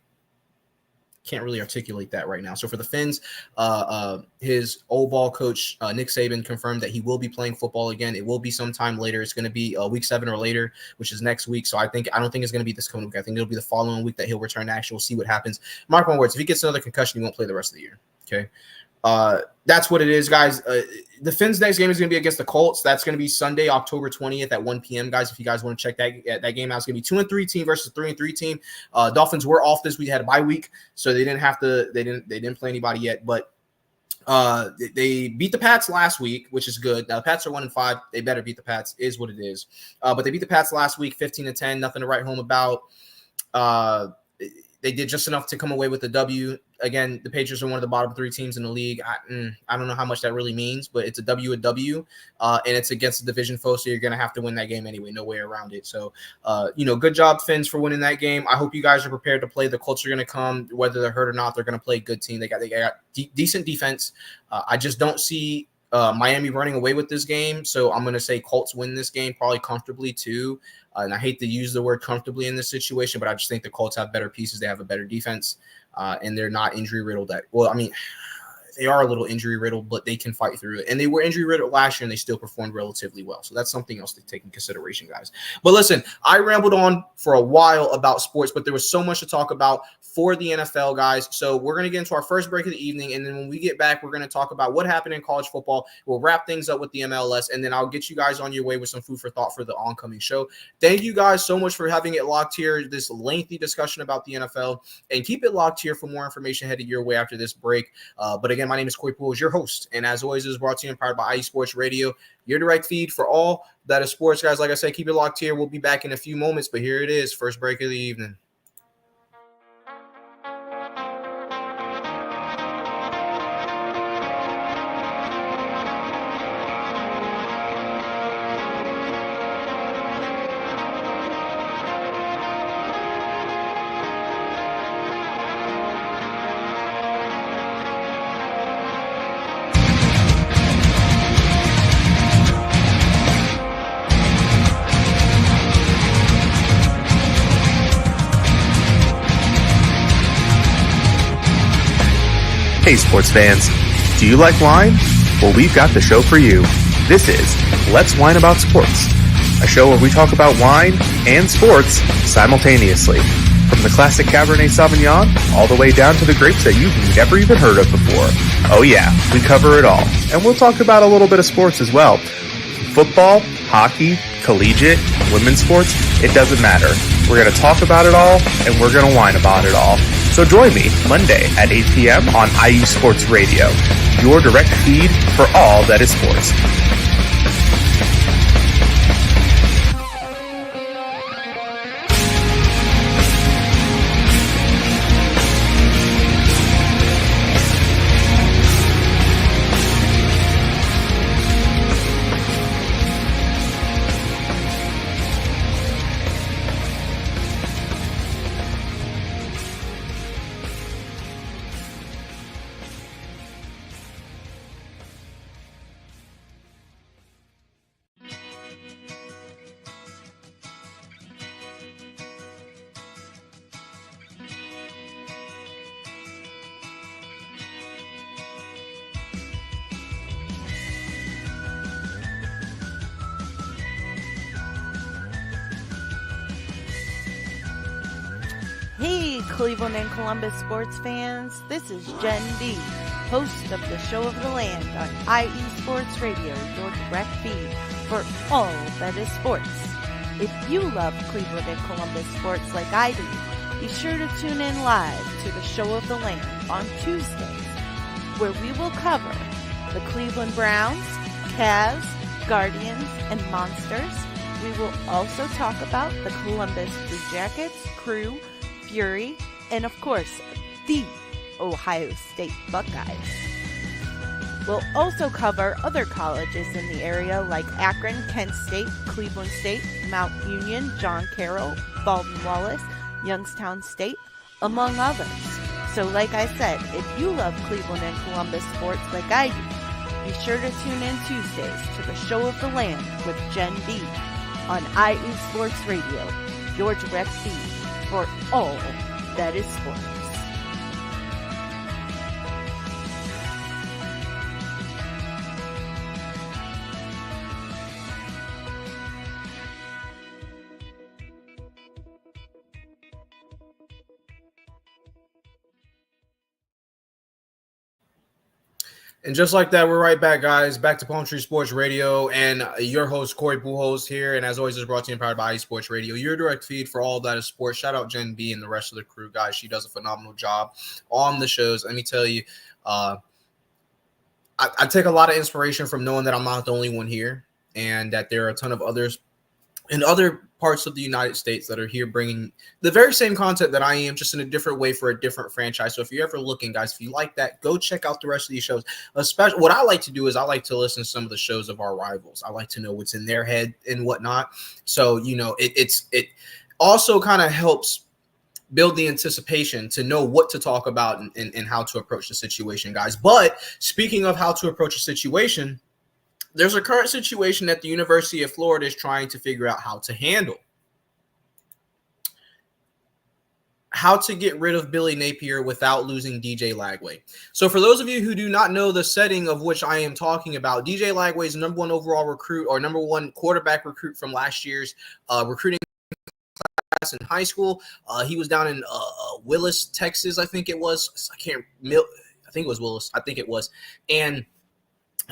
really articulate that right now. So for the Fins, his old ball coach, Nick Saban, confirmed that he will be playing football again. It will be sometime later. It's going to be week 7 or later, which is next week. So I don't think it's going to be this coming week. I think it'll be the following week that he'll return to action. We'll see what happens. Mark my words, if he gets another concussion, he won't play the rest of the year. Okay. That's what it is, guys. The Fins' next game is going to be against the Colts. That's going to be Sunday, October 20th at 1 p.m., guys. If you guys want to check that game out, it's going to be 2-3 team versus 3-3 team. Dolphins were off this week, had a bye week, so they didn't play anybody yet. But they beat the Pats last week, which is good. Now the Pats are 1-5. They better beat the Pats, is what it is. But they beat the Pats last week, 15-10. Nothing to write home about. They did just enough to come away with the W. Again, the Patriots are one of the bottom 3 teams in the league. I don't know how much that really means, but it's a W, and it's against a division foe, so you're going to have to win that game anyway. No way around it. So, good job, Fins, for winning that game. I hope you guys are prepared to play. The Colts are going to come, whether they're hurt or not. They're going to play a good team. They got decent defense. I just don't see Miami running away with this game, so I'm going to say Colts win this game probably comfortably too. And I hate to use the word comfortably in this situation, but I just think the Colts have better pieces. They have a better defense. and they're not injury riddled. They are a little injury riddled, but they can fight through it. And they were injury riddled last year, and they still performed relatively well. So that's something else to take in consideration, guys. But listen, I rambled on for a while about sports, but there was so much to talk about for the NFL, guys. So we're going to get into our first break of the evening, and then when we get back, we're going to talk about what happened in college football. We'll wrap things up with the MLS, and then I'll get you guys on your way with some food for thought for the oncoming show. Thank you guys so much for having it locked here, this lengthy discussion about the NFL, and keep it locked here for more information headed your way after this break. But again, my name is Corey Pujols, your host, and as always, is brought to you and powered by IE Sports Radio, your direct feed for all that is sports, guys. Like I said, keep it locked here. We'll be back in a few moments, but here it is, first break of the evening. Hey sports fans, do you like wine? Well, we've got the show for you. This is Let's Wine About Sports, a show where we talk about wine and sports simultaneously. From the classic Cabernet Sauvignon all the way down to the grapes that you've never even heard of before. Oh yeah, we cover it all. And we'll talk about a little bit of sports as well. Football, hockey, collegiate, women's sports, it doesn't matter. We're going to talk about it all, and we're going to whine about it all. So join me Monday at 8 p.m. on IU Sports Radio, your direct feed for all that is sports. Hey, Cleveland and Columbus sports fans. This is Jen B, host of the Show of the Land on IE Sports Radio, your direct feed for all that is sports. If you love Cleveland and Columbus sports like I do, be sure to tune in live to the Show of the Land on Tuesdays, where we will cover the Cleveland Browns, Cavs, Guardians, and Monsters. We will also talk about the Columbus Blue Jackets, Crew, Fury, and of course, the Ohio State Buckeyes. We'll also cover other colleges in the area like Akron, Kent State, Cleveland State, Mount Union, John Carroll, Baldwin Wallace, Youngstown State, among others. So like I said, if you love Cleveland and Columbus sports like I do, be sure to tune in Tuesdays to the Show of the Land with Jen B on IE Sports Radio, your direct feed for all that is sports. And just like that, we're right back, guys. Back to Palm Tree Sports Radio, and your host, Corey Pujols here. And as always, is brought to you and powered by IE Sports Radio, your direct feed for all that is sports. Shout out Jen B and the rest of the crew, guys. She does a phenomenal job on the shows. Let me tell you, I take a lot of inspiration from knowing that I'm not the only one here, and that there are a ton of others in other parts of the United States that are here bringing the very same content that I am, just in a different way for a different franchise. So if you're ever looking, guys, if you like that, go check out the rest of these shows. Especially what I like to do is I like to listen to some of the shows of our rivals. I like to know what's in their head and whatnot. So, you know, it also kind of helps build the anticipation to know what to talk about and how to approach the situation, guys. But speaking of how to approach a situation, there's a current situation that the University of Florida is trying to figure out how to handle. how to get rid of Billy Napier without losing DJ Lagway. So for those of you who do not know the setting of which I am talking about, DJ Lagway is number 1 overall recruit or number 1 quarterback recruit from last year's recruiting class in high school. He was down in Willis, Texas, I think it was. I think it was Willis. I think it was. And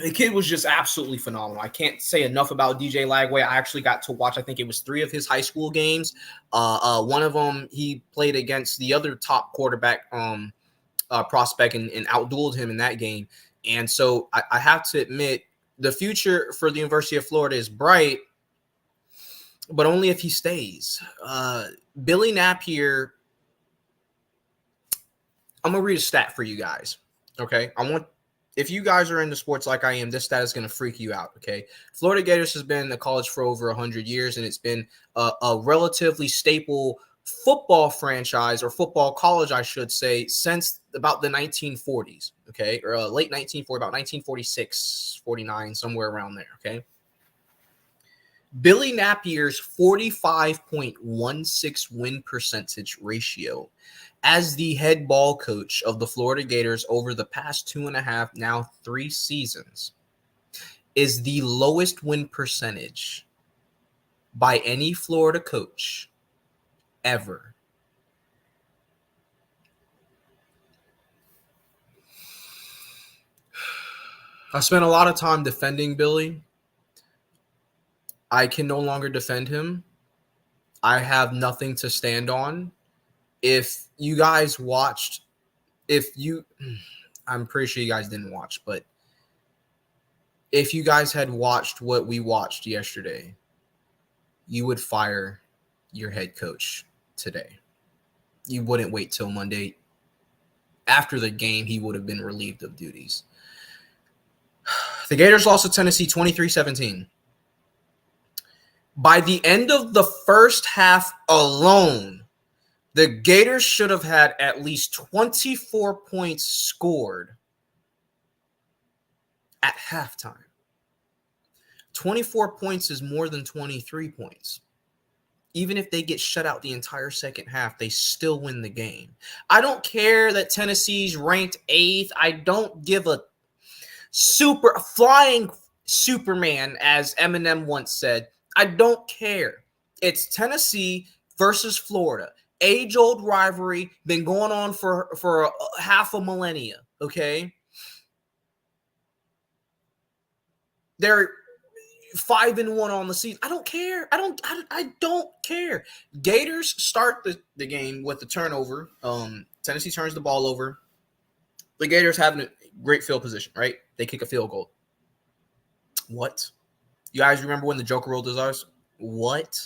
the kid was just absolutely phenomenal. I can't say enough about DJ Lagway. I actually got to watch, I think it was 3 of his high school games. One of them, he played against the other top quarterback prospect and outdueled him in that game. And so I have to admit, the future for the University of Florida is bright, but only if he stays. Billy Napier, I'm going to read a stat for you guys, okay? If you guys are into sports like I am, this stat is going to freak you out, okay? Florida Gators has been in the college for over 100 years, and it's been a relatively staple football franchise, or football college, I should say, since about the 1940s, okay? Or late 1940s, about 1946, 49, somewhere around there, okay? Billy Napier's 45.16 win percentage ratio as the head ball coach of the Florida Gators over the past 2.5, now 3 seasons, is the lowest win percentage by any Florida coach ever. I spent a lot of time defending Billy. I can no longer defend him. I have nothing to stand on. If you guys watched, I'm pretty sure you guys didn't watch, but if you guys had watched what we watched yesterday, you would fire your head coach today. You wouldn't wait till Monday. After the game, he would have been relieved of duties. The Gators lost to Tennessee 23-17. By the end of the first half alone, the Gators should have had at least 24 points scored at halftime. 24 points is more than 23 points. Even if they get shut out the entire second half, they still win the game. I don't care that Tennessee's ranked 8th. I don't give a flying Superman, as Eminem once said. I don't care. It's Tennessee versus Florida. Age-old rivalry, been going on for half a millennia, okay? They're 5-1 on the season. I don't care. I don't care. Gators start the game with the turnover. Tennessee turns the ball over. The Gators having a great field position, right? They kick a field goal. What? You guys remember when the Joker rolled his eyes? What?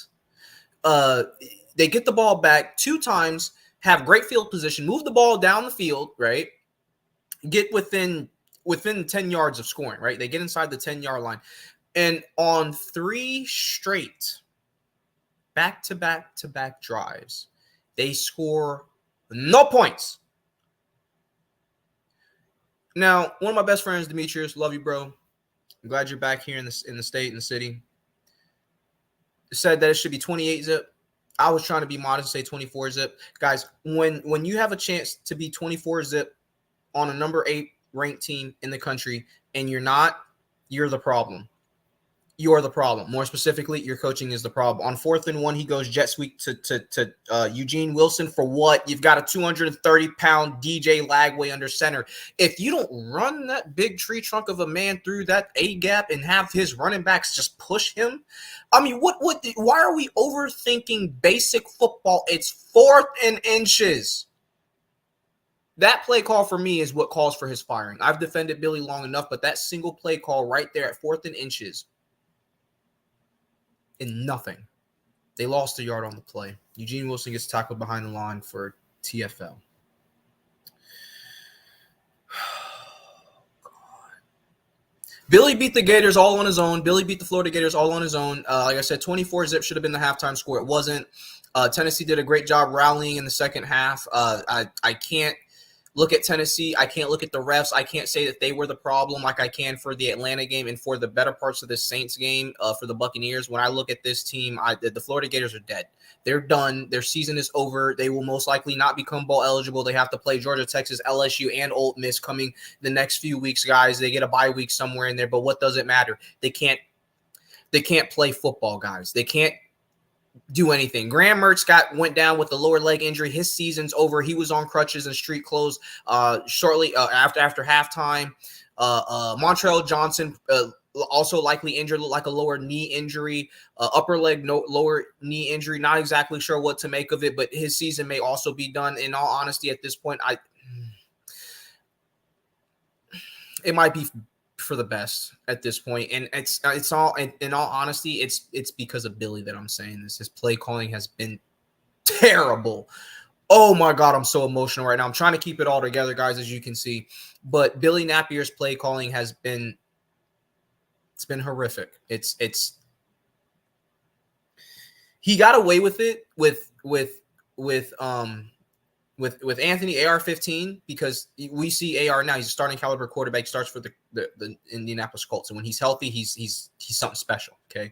They get the ball back 2 times, have great field position, move the ball down the field, right? Get within 10 yards of scoring, right? They get inside the 10-yard line. And on 3 straight back-to-back drives, they score no points. Now, one of my best friends, Demetrius, love you, bro. I'm glad you're back here in the state, in the city. Said that it should be 28-zip. I was trying to be modest and say 24-zip. Guys, when you have a chance to be 24-zip on a number 8 ranked team in the country and you're not, you're the problem. You're the problem. More specifically, your coaching is the problem. On 4th and 1, he goes jet sweep to Eugene Wilson for what? You've got a 230-pound DJ Lagway under center. If you don't run that big tree trunk of a man through that A gap and have his running backs just push him, I mean, why are we overthinking basic football? It's 4th and inches. That play call for me is what calls for his firing. I've defended Billy long enough, but that single play call right there at 4th and inches, and nothing. They lost a yard on the play. Eugene Wilson gets tackled behind the line for TFL. Billy beat the Gators all on his own. Billy beat the Florida Gators all on his own. Like I said, 24-zip should have been the halftime score. It wasn't. Tennessee did a great job rallying in the second half. I can't look at Tennessee. I can't look at the refs. I can't say that they were the problem like I can for the Atlanta game and for the better parts of the Saints game for the Buccaneers. When I look at this team, the Florida Gators are dead. They're done. Their season is over. They will most likely not become bowl eligible. They have to play Georgia, Texas, LSU, and Ole Miss coming the next few weeks, guys. They get a bye week somewhere in there, but what does it matter? They can't play football, guys. They can't do anything. Graham Mertz went down with the lower leg injury. His season's over. He was on crutches and street clothes shortly after halftime. Montrell Johnson also likely injured, like a lower knee injury, upper leg, lower knee injury. Not exactly sure what to make of it, but his season may also be done. In all honesty, at this point, it might be for the best at this point. And it's all, in all honesty, it's because of Billy that I'm saying this. His play calling has been terrible. Oh my God, I'm so emotional right now. I'm trying to keep it all together, guys, as you can see. But Billy Napier's play calling has been, it's been horrific. He got away with it with Anthony AR-15 because we see AR now. He's a starting caliber quarterback. He starts for the Indianapolis Colts, and when he's healthy, he's something special. Okay,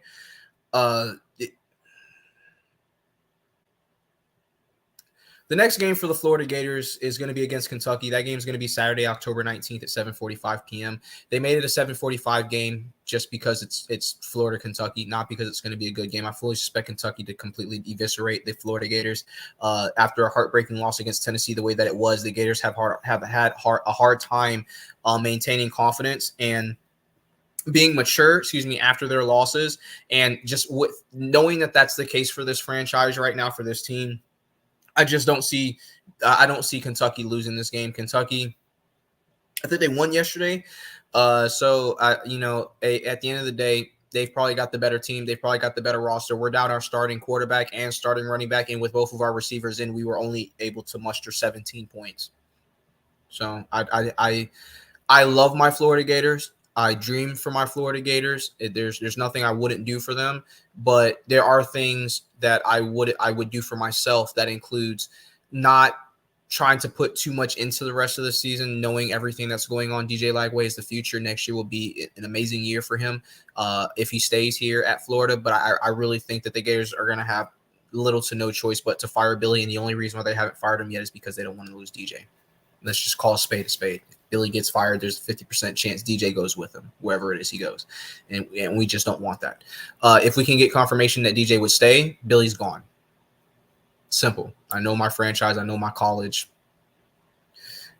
the next game for the Florida Gators is going to be against Kentucky. That game is going to be Saturday, October 19th at 7:45 p.m. They made it a 7:45 game just because it's Florida, Kentucky, not because it's going to be a good game. I fully suspect Kentucky to completely eviscerate the Florida Gators after a heartbreaking loss against Tennessee. The way that it was, the Gators have had a hard time maintaining confidence and being mature, after their losses, and just with knowing that that's the case for this franchise right now, for this team. I just don't see I don't see Kentucky losing this game. Kentucky, I think they won yesterday. At the end of the day, they've probably got the better team. They've probably got the better roster. We're down our starting quarterback and starting running back, and with both of our receivers in, we were only able to muster 17 points. So I love my Florida Gators. I dream for my Florida Gators. There's nothing I wouldn't do for them, but there are things that I would do for myself. That includes not trying to put too much into the rest of the season, knowing everything that's going on. DJ Lagway is the future. Next year will be an amazing year for him if he stays here at Florida. But I really think that the Gators are going to have little to no choice but to fire Billy, and the only reason why they haven't fired him yet is because they don't want to lose DJ. Let's just call a spade a spade. If Billy gets fired, there's a 50% chance DJ goes with him, wherever it is he goes. And we just don't want that. If we can get confirmation that DJ would stay, Billy's gone. Simple. I know my franchise. I know my college.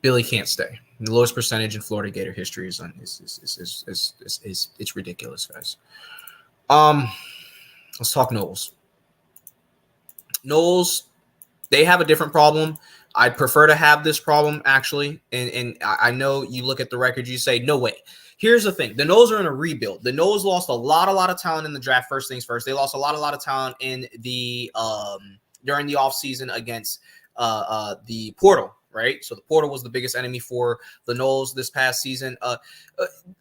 Billy can't stay. The lowest percentage in Florida Gator history is it's ridiculous, guys. Let's talk Noles. Noles, they have a different problem. I'd prefer to have this problem, actually. And I know you look at the record, you say, no way. Here's the thing. The Noles are in a rebuild. The Noles lost a lot of talent in the draft. First things first. They lost a lot of talent in the during the offseason against the portal, right? So the portal was the biggest enemy for the Noles this past season.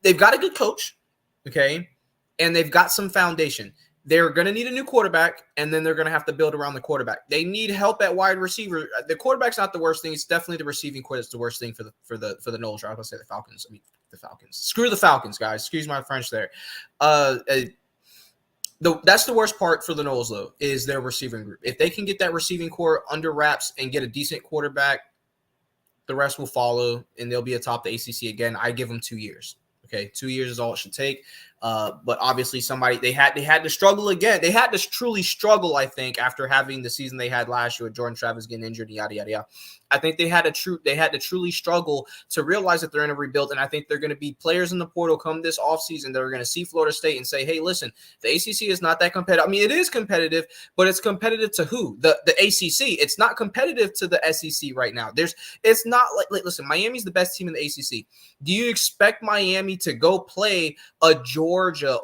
They've got a good coach, okay? And they've got some foundation. They're going to need a new quarterback, and then they're going to have to build around the quarterback. They need help at wide receiver. The quarterback's not the worst thing. It's definitely the receiving core that's the worst thing for the Noles. I was going to say the Falcons. The Falcons. Screw the Falcons, guys. Excuse my French there. That's the worst part for the Noles, though, is their receiving group. If they can get that receiving core under wraps and get a decent quarterback, the rest will follow, and they'll be atop the ACC again. I give them 2 years. Okay, 2 years is all it should take. But obviously they had to struggle again. They had to truly struggle, I think, after having the season they had last year with Jordan Travis getting injured, yada, yada, yada. I think they had to truly struggle to realize that they're in a rebuild. And I think they're going to be players in the portal come this offseason that are going to see Florida State and say, hey, listen, the ACC is not that competitive. I mean, it is competitive, but it's competitive to who? The ACC. It's not competitive to the SEC right now. It's not like listen, Miami's the best team in the ACC. Do you expect Miami to go play a Georgia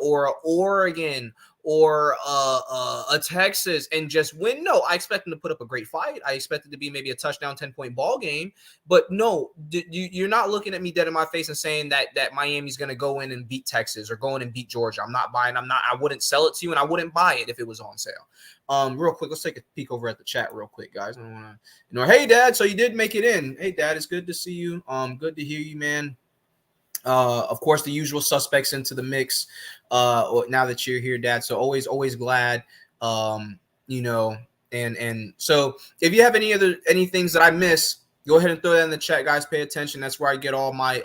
or a Oregon or a Texas and just win. No, I expect them to put up a great fight. I expect it to be maybe a touchdown, 10-point ball game. But no, you're not looking at me dead in my face and saying that Miami's going to go in and beat Texas or go in and beat Georgia. I'm not buying. I wouldn't sell it to you, and I wouldn't buy it if it was on sale. Real quick, let's take a peek over at the chat real quick, guys. I don't wanna, hey, Dad, so you did make it in. Hey, Dad, it's good to see you. Good to hear you, man. Of course, the usual suspects into the mix now that you're here, Dad. So always glad, and so if you have any things that I miss, go ahead and throw that in the chat, guys. Pay attention. That's where I get all my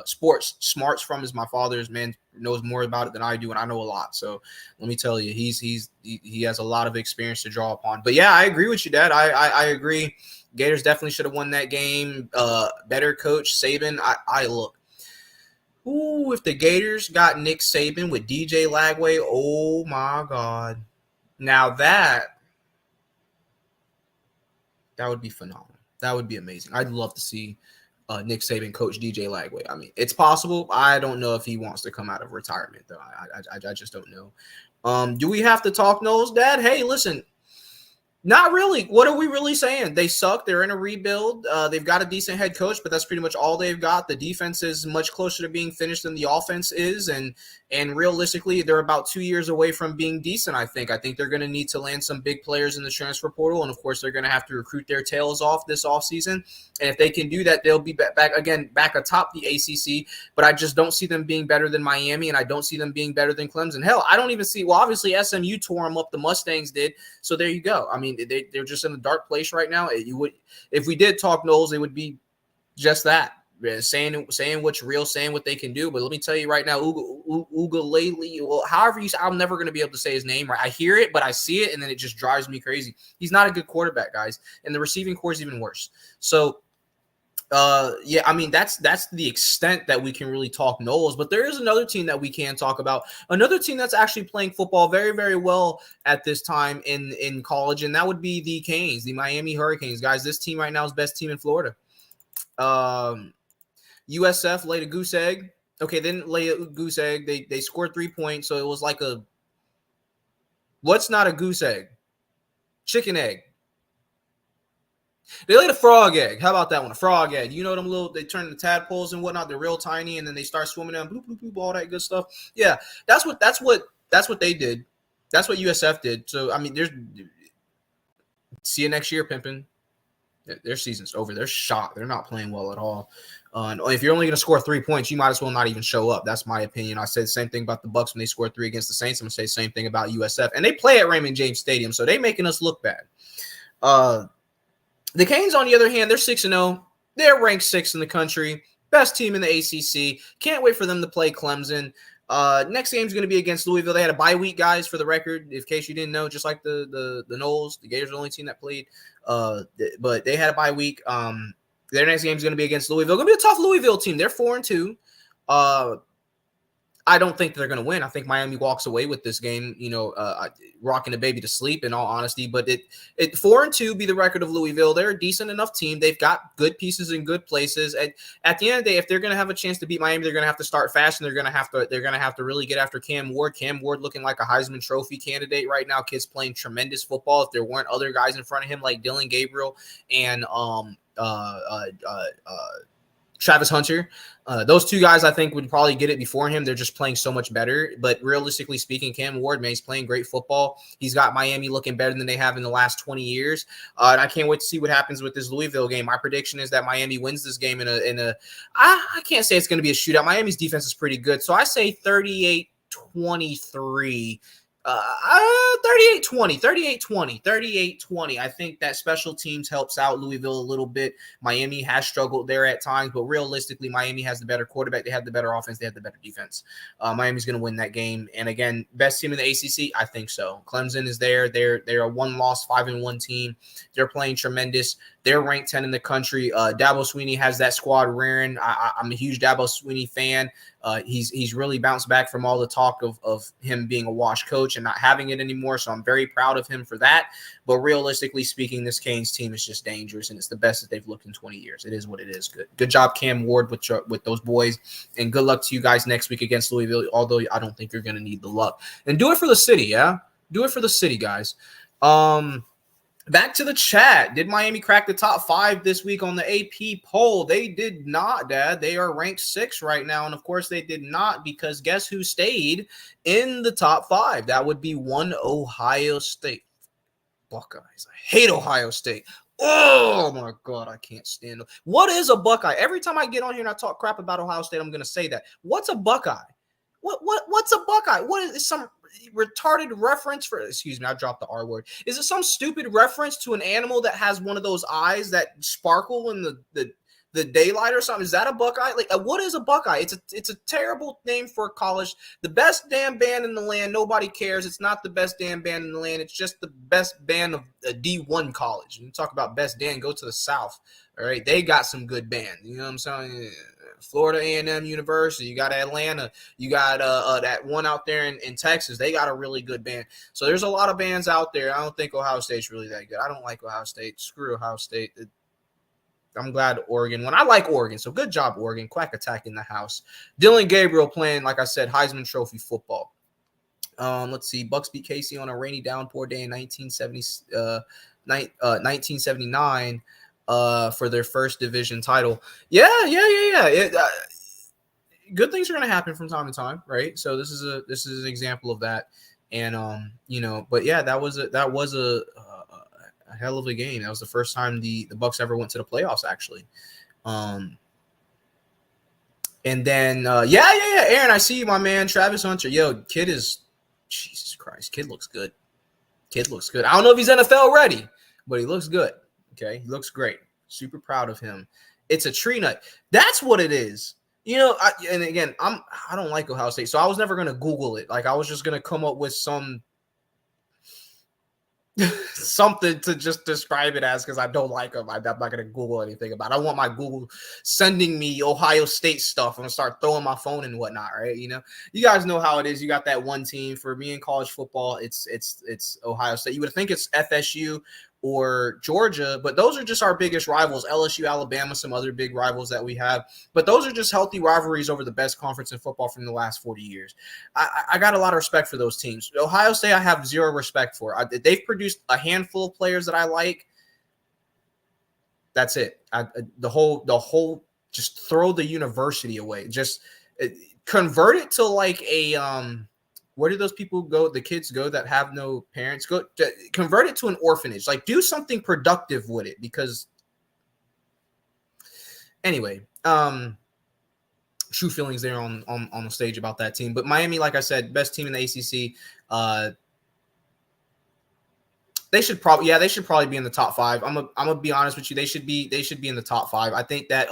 sports smarts from. Is my father's man knows more about it than I do, and I know a lot. So let me tell you, he has a lot of experience to draw upon. But yeah, I agree with you, Dad. I agree. Gators definitely should have won that game. Better coach Saban. I look. Ooh, if the Gators got Nick Saban with DJ Lagway, oh my God. Now that would be phenomenal. That would be amazing. I'd love to see Nick Saban coach DJ Lagway. I mean, it's possible. I don't know if he wants to come out of retirement, though. I just don't know. Do we have to talk Knowles, Dad? Hey, listen. Not really. What are we really saying? They suck. They're in a rebuild. They've got a decent head coach, but that's pretty much all they've got. The defense is much closer to being finished than the offense is, and realistically, they're about 2 years away from being decent. I think they're going to need to land some big players in the transfer portal, and of course, they're going to have to recruit their tails off this offseason. And if they can do that, they'll be back atop the ACC. But I just don't see them being better than Miami, and I don't see them being better than Clemson. Hell, I don't even see. Well, obviously, SMU tore them up. The Mustangs did. So there you go. I mean, they're just in a dark place right now. If we did talk Knowles, it would be just that, saying what's real, saying what they can do. But let me tell you right now, Ugalele, well, however you say, I'm never going to be able to say his name right. I hear it, but I see it, and then it just drives me crazy. He's not a good quarterback, guys, and the receiving core is even worse. So. Yeah, I mean, that's the extent that we can really talk Knowles, but there is another team that we can talk about. Another team that's actually playing football very, very well at this time in college, and that would be the Canes, the Miami Hurricanes. Guys, this team right now is best team in Florida. USF laid a goose egg. Okay, they didn't lay a goose egg. They scored 3 points, so it was like what's not a goose egg? Chicken egg. They laid a frog egg. How about that one? A frog egg. You know them they turn the tadpoles and whatnot. They're real tiny, and then they start swimming down, bloop, bloop, bloop, all that good stuff. Yeah, that's what they did. That's what USF did. So I mean, see you next year, pimpin'. Their season's over. They're shot. They're not playing well at all. If you're only going to score 3 points, you might as well not even show up. That's my opinion. I said the same thing about the Bucks when they scored 3 against the Saints. I'm going to say the same thing about USF. And they play at Raymond James Stadium, so they making us look bad. The Canes, on the other hand, they're 6-0. They're ranked 6th in the country. Best team in the ACC. Can't wait for them to play Clemson. Next game is going to be against Louisville. They had a bye week, guys, for the record, in case you didn't know, just like the Noles. The Gators are the only team that played. But they had a bye week. Their next game is going to be against Louisville. Going to be a tough Louisville team. They're 4-2. I don't think they're going to win. I think Miami walks away with this game, rocking the baby to sleep, in all honesty. But it 4-2 be the record of Louisville. They're a decent enough team. They've got good pieces in good places. At the end of the day, if they're going to have a chance to beat Miami, they're going to have to start fast, and they're going to have to really get after Cam Ward. Cam Ward looking like a Heisman Trophy candidate right now. Kid's playing tremendous football. If there weren't other guys in front of him like Dylan Gabriel and Travis Hunter, those two guys I think would probably get it before him. They're just playing so much better. But realistically speaking, Cam Ward, man, he's playing great football. He's got Miami looking better than they have in the last 20 years. And I can't wait to see what happens with this Louisville game. My prediction is that Miami wins this game I can't say it's going to be a shootout. Miami's defense is pretty good. So I say 38-23. 38-20. I think that special teams helps out Louisville a little bit. Miami has struggled there at times, but realistically, Miami has the better quarterback. They have the better offense. They have the better defense. Miami's going to win that game. And again, best team in the ACC, I think so. Clemson is there. They're a 1-loss, 5-1 team. They're playing tremendous. They're ranked 10 in the country. Dabo Swinney has that squad rearing. I'm a huge Dabo Swinney fan. He's really bounced back from all the talk of him being a wash coach and not having it anymore. So I'm very proud of him for that. But realistically speaking, this Canes team is just dangerous, and it's the best that they've looked in 20 years. It is what it is. Good job, Cam Ward, with those boys, and good luck to you guys next week against Louisville, although I don't think you're going to need the luck. And do it for the city, yeah? Do it for the city, guys. Back to the chat. Did Miami crack the top 5 this week on the AP poll? They did not, Dad. They are ranked 6 right now. And, of course, they did not because guess who stayed in the top 5? That would be one Ohio State. Buckeyes. I hate Ohio State. Oh, my God. I can't stand them. What is a Buckeye? Every time I get on here and I talk crap about Ohio State, I'm going to say that. What's a Buckeye? What's a Buckeye? What is some retarded reference for? Excuse me, I dropped the R word. Is it some stupid reference to an animal that has one of those eyes that sparkle in the daylight or something? Is that a Buckeye? Like, what is a Buckeye? It's a terrible name for a college. The best damn band in the land. Nobody cares. It's not the best damn band in the land. It's just the best band of a D1 college. When you talk about best band, go to the South. All right, they got some good bands. You know what I'm saying? Florida A&M University, you got Atlanta, you got that one out there in Texas. They got a really good band. So there's a lot of bands out there. I don't think Ohio State's really that good. I don't like Ohio State. Screw Ohio State. I'm glad Oregon won. I like Oregon, so good job, Oregon. Quack attack in the house. Dylan Gabriel playing, like I said, Heisman Trophy football. Let's see. Bucks beat Casey on a rainy downpour day in 1979. For their first division title. Yeah. Good things are going to happen from time to time, right? So this is an example of that. And but yeah, that was a hell of a game. That was the first time the Bucks ever went to the playoffs, actually. And then Aaron, I see you, my man, Travis Hunter. Yo, kid is Jesus Christ. Kid looks good. I don't know if he's NFL ready, but he looks good. Okay, he looks great. Super proud of him. It's a tree nut. That's what it is. I don't like Ohio State, so I was never going to Google it. Like, I was just going to come up with something to just describe it as, because I don't like them. I'm not going to Google anything about it. I want my Google sending me Ohio State stuff. I'm going to start throwing my phone and whatnot, right? You guys know how it is. You got that one team. For me in college football, it's Ohio State. You would think it's FSU or Georgia, but those are just our biggest rivals. LSU, Alabama, some other big rivals that we have, but those are just healthy rivalries over the best conference in football from the last 40 years. I got a lot of respect for those teams. Ohio State, I have zero respect for. They've produced a handful of players that I like. That's it. The whole just throw the university away. Just convert it to like a where do those people go? The kids go that have no parents. Go convert it to an orphanage. Like, do something productive with it. Because anyway, true feelings there on the stage about that team. But Miami, like I said, best team in the ACC. They should probably be in the top 5. I'm gonna be honest with you. They should be in the top 5. I think that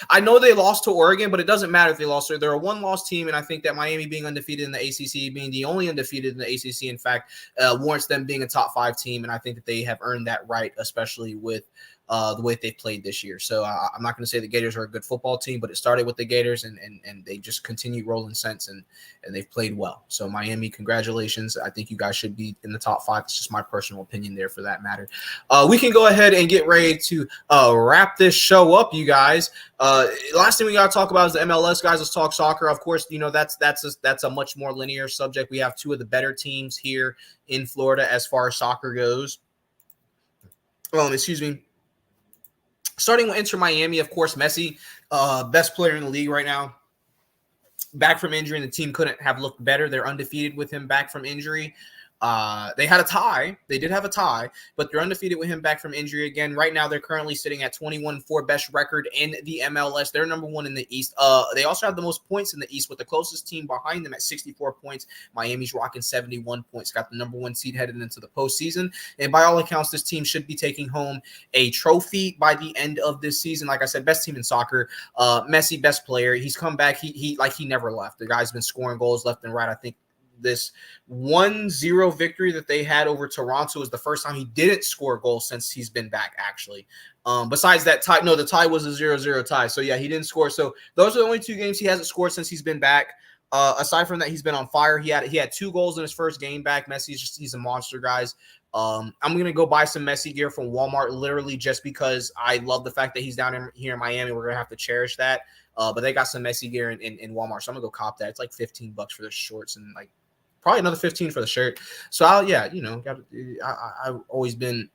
I know they lost to Oregon, but it doesn't matter if they lost. They're a 1-loss team, and I think that Miami being undefeated in the ACC, being the only undefeated in the ACC, in fact, warrants them being a top 5 team, and I think that they have earned that right, especially with the way they've played this year. So I'm not going to say the Gators are a good football team, but it started with the Gators, and they just continue rolling since, and they've played well. So Miami, congratulations. I think you guys should be in the top 5. It's just my personal opinion there for that matter. We can go ahead and get ready to wrap this show up, you guys. Last thing we got to talk about is the MLS, guys. Let's talk soccer. Of course, that's a much more linear subject. We have 2 of the better teams here in Florida as far as soccer goes. Excuse me. Starting with Inter Miami, of course, Messi, best player in the league right now. Back from injury, and the team couldn't have looked better. They're undefeated with him back from injury. They had a tie. They did have a tie, but they're undefeated with him back from injury again. Right now, they're currently sitting at 21-4, best record in the MLS. They're number 1 in the East. They also have the most points in the East, with the closest team behind them at 64 points. Miami's rocking 71 points. Got the number 1 seed headed into the postseason. And by all accounts, this team should be taking home a trophy by the end of this season. Like I said, best team in soccer. Messi, best player. He's come back. He never left. The guy's been scoring goals left and right. I think this 1-0 victory that they had over Toronto is the first time he didn't score a goal since he's been back, actually. Besides that tie, no, the tie was a 0-0 tie. So, yeah, he didn't score. So those are the only 2 games he hasn't scored since he's been back. Aside from that, he's been on fire. He had 2 goals in his first game back. He's a monster, guys. I'm going to go buy some Messi gear from Walmart, literally just because I love the fact that he's down here in Miami. We're going to have to cherish that. But they got some Messi gear in Walmart, so I'm going to go cop that. It's like $15 for the shorts and like probably another 15 for the shirt. So I've always been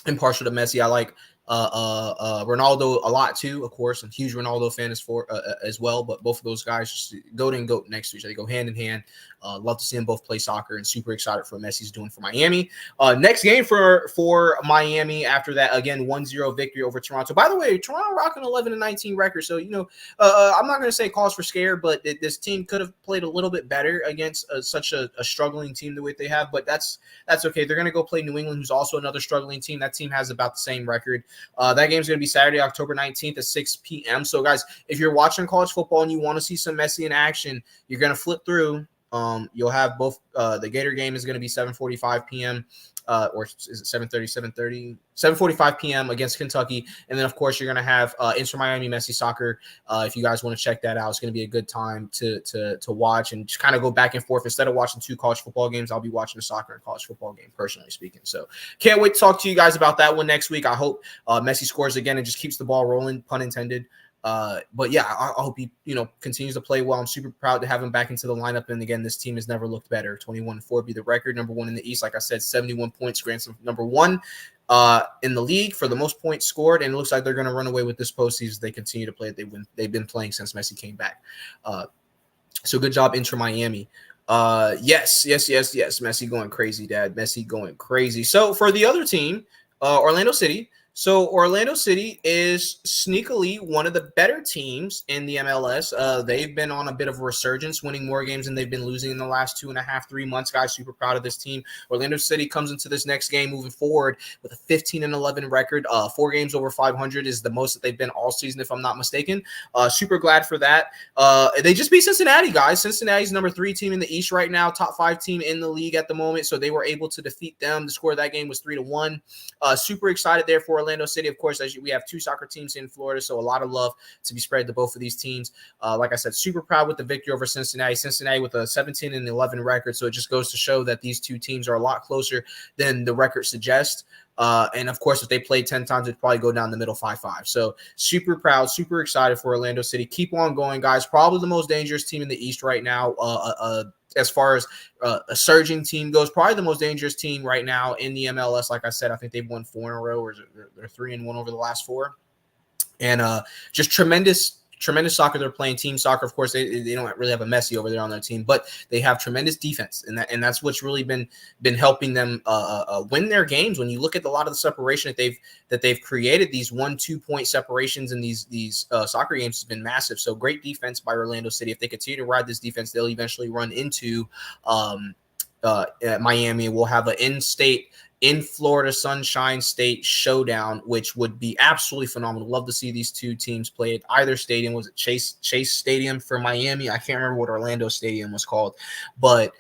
impartial to Messi. I like Ronaldo a lot too, of course. I'm a huge Ronaldo fan as well, but both of those guys just goat and goat next to each other. They go hand in hand. Love to see them both play soccer, and super excited for what Messi's doing for Miami. Next game for Miami after that, again, 1-0 victory over Toronto. By the way, Toronto rocking 11-19 record, so I'm not going to say cause for scare, but this team could have played a little bit better against such a struggling team the way they have, but that's okay. They're going to go play New England, who's also another struggling team. That team has about the same record. That game's going to be Saturday, October 19th at 6 p.m. So, guys, if you're watching college football and you want to see some Messi in action, you're going to flip through. You'll have both. The Gator game is going to be 7:45 p.m. Or is it 7:30? 7:45 p.m. against Kentucky. And then, of course, you're going to have Inter Miami Messi soccer. If you guys want to check that out, it's going to be a good time to watch and just kind of go back and forth. Instead of watching 2 college football games, I'll be watching a soccer and college football game, personally speaking. So can't wait to talk to you guys about that one next week. I hope Messi scores again and just keeps the ball rolling, pun intended. But yeah, I hope he, continues to play well. I'm super proud to have him back into the lineup. And again, this team has never looked better. 21-4 be the record, number 1 in the East. Like I said, 71 points, Grand Slam number 1 in the league for the most points scored. And it looks like they're going to run away with this postseason. They continue to play. They've been playing since Messi came back. So good job, Inter Miami. Yes. Messi going crazy, Dad. Messi going crazy. So for the other team, Orlando City. So Orlando City is sneakily one of the better teams in the MLS. They've been on a bit of a resurgence, winning more games than they've been losing in the last 2.5-3 months. Guys, super proud of this team. Orlando City comes into this next game moving forward with a 15-11 record. 4 games over 500 is the most that they've been all season, if I'm not mistaken. Super glad for that. They just beat Cincinnati, guys. Cincinnati's number 3 team in the East right now, top 5 team in the league at the moment. So they were able to defeat them. The score of that game was 3-1. Super excited there for Orlando City. Of course, we have 2 soccer teams in Florida, so a lot of love to be spread to both of these teams. Like I said, super proud with the victory over Cincinnati. Cincinnati with a 17-11 record, so it just goes to show that these 2 teams are a lot closer than the record suggests. And of course, if they played 10 times, it'd probably go down the middle 5-5. So super proud, super excited for Orlando City. Keep on going, guys. Probably the most dangerous team in the East right now. As far as a surging team goes, probably the most dangerous team right now in the MLS. Like I said, I think they've won 4 in a row, or they're 3-1 over the last 4. And just tremendous soccer they're playing, team soccer. Of course, they don't really have a Messi over there on their team, but they have tremendous defense, and that's what's really been helping them win their games. When you look at a lot of the separation that they've created, these 1-2 point separations in these soccer games has been massive. So great defense by Orlando City. If they continue to ride this defense, they'll eventually run into Miami. We'll have an in Florida Sunshine State showdown, which would be absolutely phenomenal. Love to see these 2 teams play at either stadium. Was it Chase Stadium for Miami? I can't remember what Orlando Stadium was called, but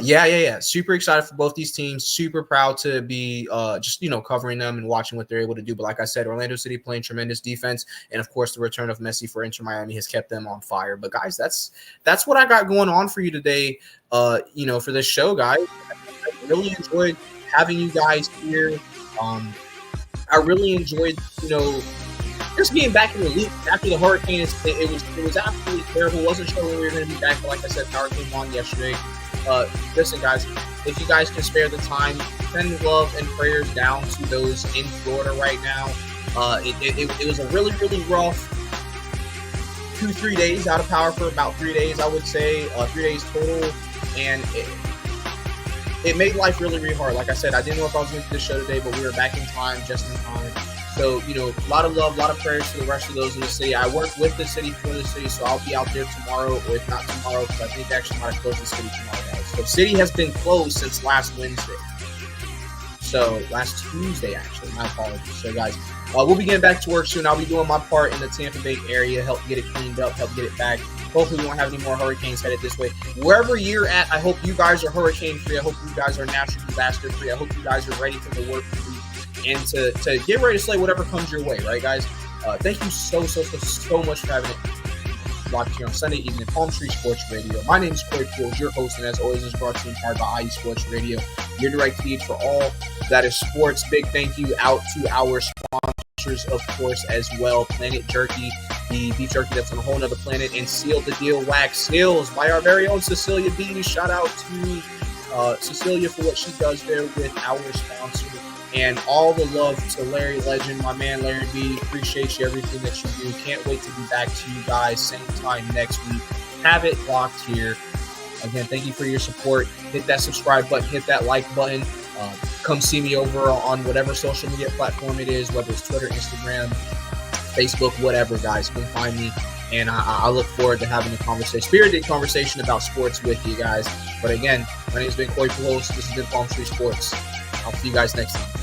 yeah. Super excited for both these teams. Super proud to be just covering them and watching what they're able to do. But like I said, Orlando City playing tremendous defense, and of course the return of Messi for Inter Miami has kept them on fire. But guys, that's what I got going on for you today. For this show, guys. I really enjoyed having you guys here. I really enjoyed, just being back in the loop after the hurricane. It was absolutely terrible. Wasn't sure when we were going to be back, but like I said, power came on yesterday. Listen, guys, if you guys can spare the time, send love and prayers down to those in Florida right now. It was a really, really rough 2-3 days out of power for about 3 days, I would say, 3 days total, and it made life really, really hard. Like I said, I didn't know if I was going to do this show today, but we were back in time, just in time. So, a lot of love, a lot of prayers to the rest of those in the city. I work with the city, for the city, so I'll be out there tomorrow, or if not tomorrow, because I think they actually might close the city tomorrow, guys. So, city has been closed since last Wednesday. So last Tuesday, actually, my apologies. So guys, we'll be getting back to work soon. I'll be doing my part in the Tampa Bay area, help get it cleaned up, help get it back. Hopefully we won't have any more hurricanes headed this way. Wherever you're at, I hope you guys are hurricane free. I hope you guys are natural disaster free. I hope you guys are ready for the work and to get ready to slay whatever comes your way, right, guys? Thank you so much for having it watched here on Sunday evening, Palm Tree Sports Radio. My name is Corey Pujols, your host, and as always, is brought to you by IE Sports Radio, your direct feed for all that is sports. Big thank you out to our sponsors, of course, as well. Planet Jerky, the beef jerky that's on a whole nother planet, and Seal the Deal Wax Seals by our very own Cecilia B. Shout out to Cecilia for what she does there with our sponsor. And all the love to Larry Legend, my man Larry B. Appreciate you, everything that you do. Can't wait to be back to you guys same time next week. Have it locked here. Again, thank you for your support. Hit that subscribe button, hit that like button. Come see me over on whatever social media platform it is, whether it's Twitter, Instagram, Facebook, whatever, guys. Come find me. And I look forward to having a spirited conversation about sports with you guys. But again, my name has been Corey Pujols. This has been Palm Tree Sports. I'll see you guys next time.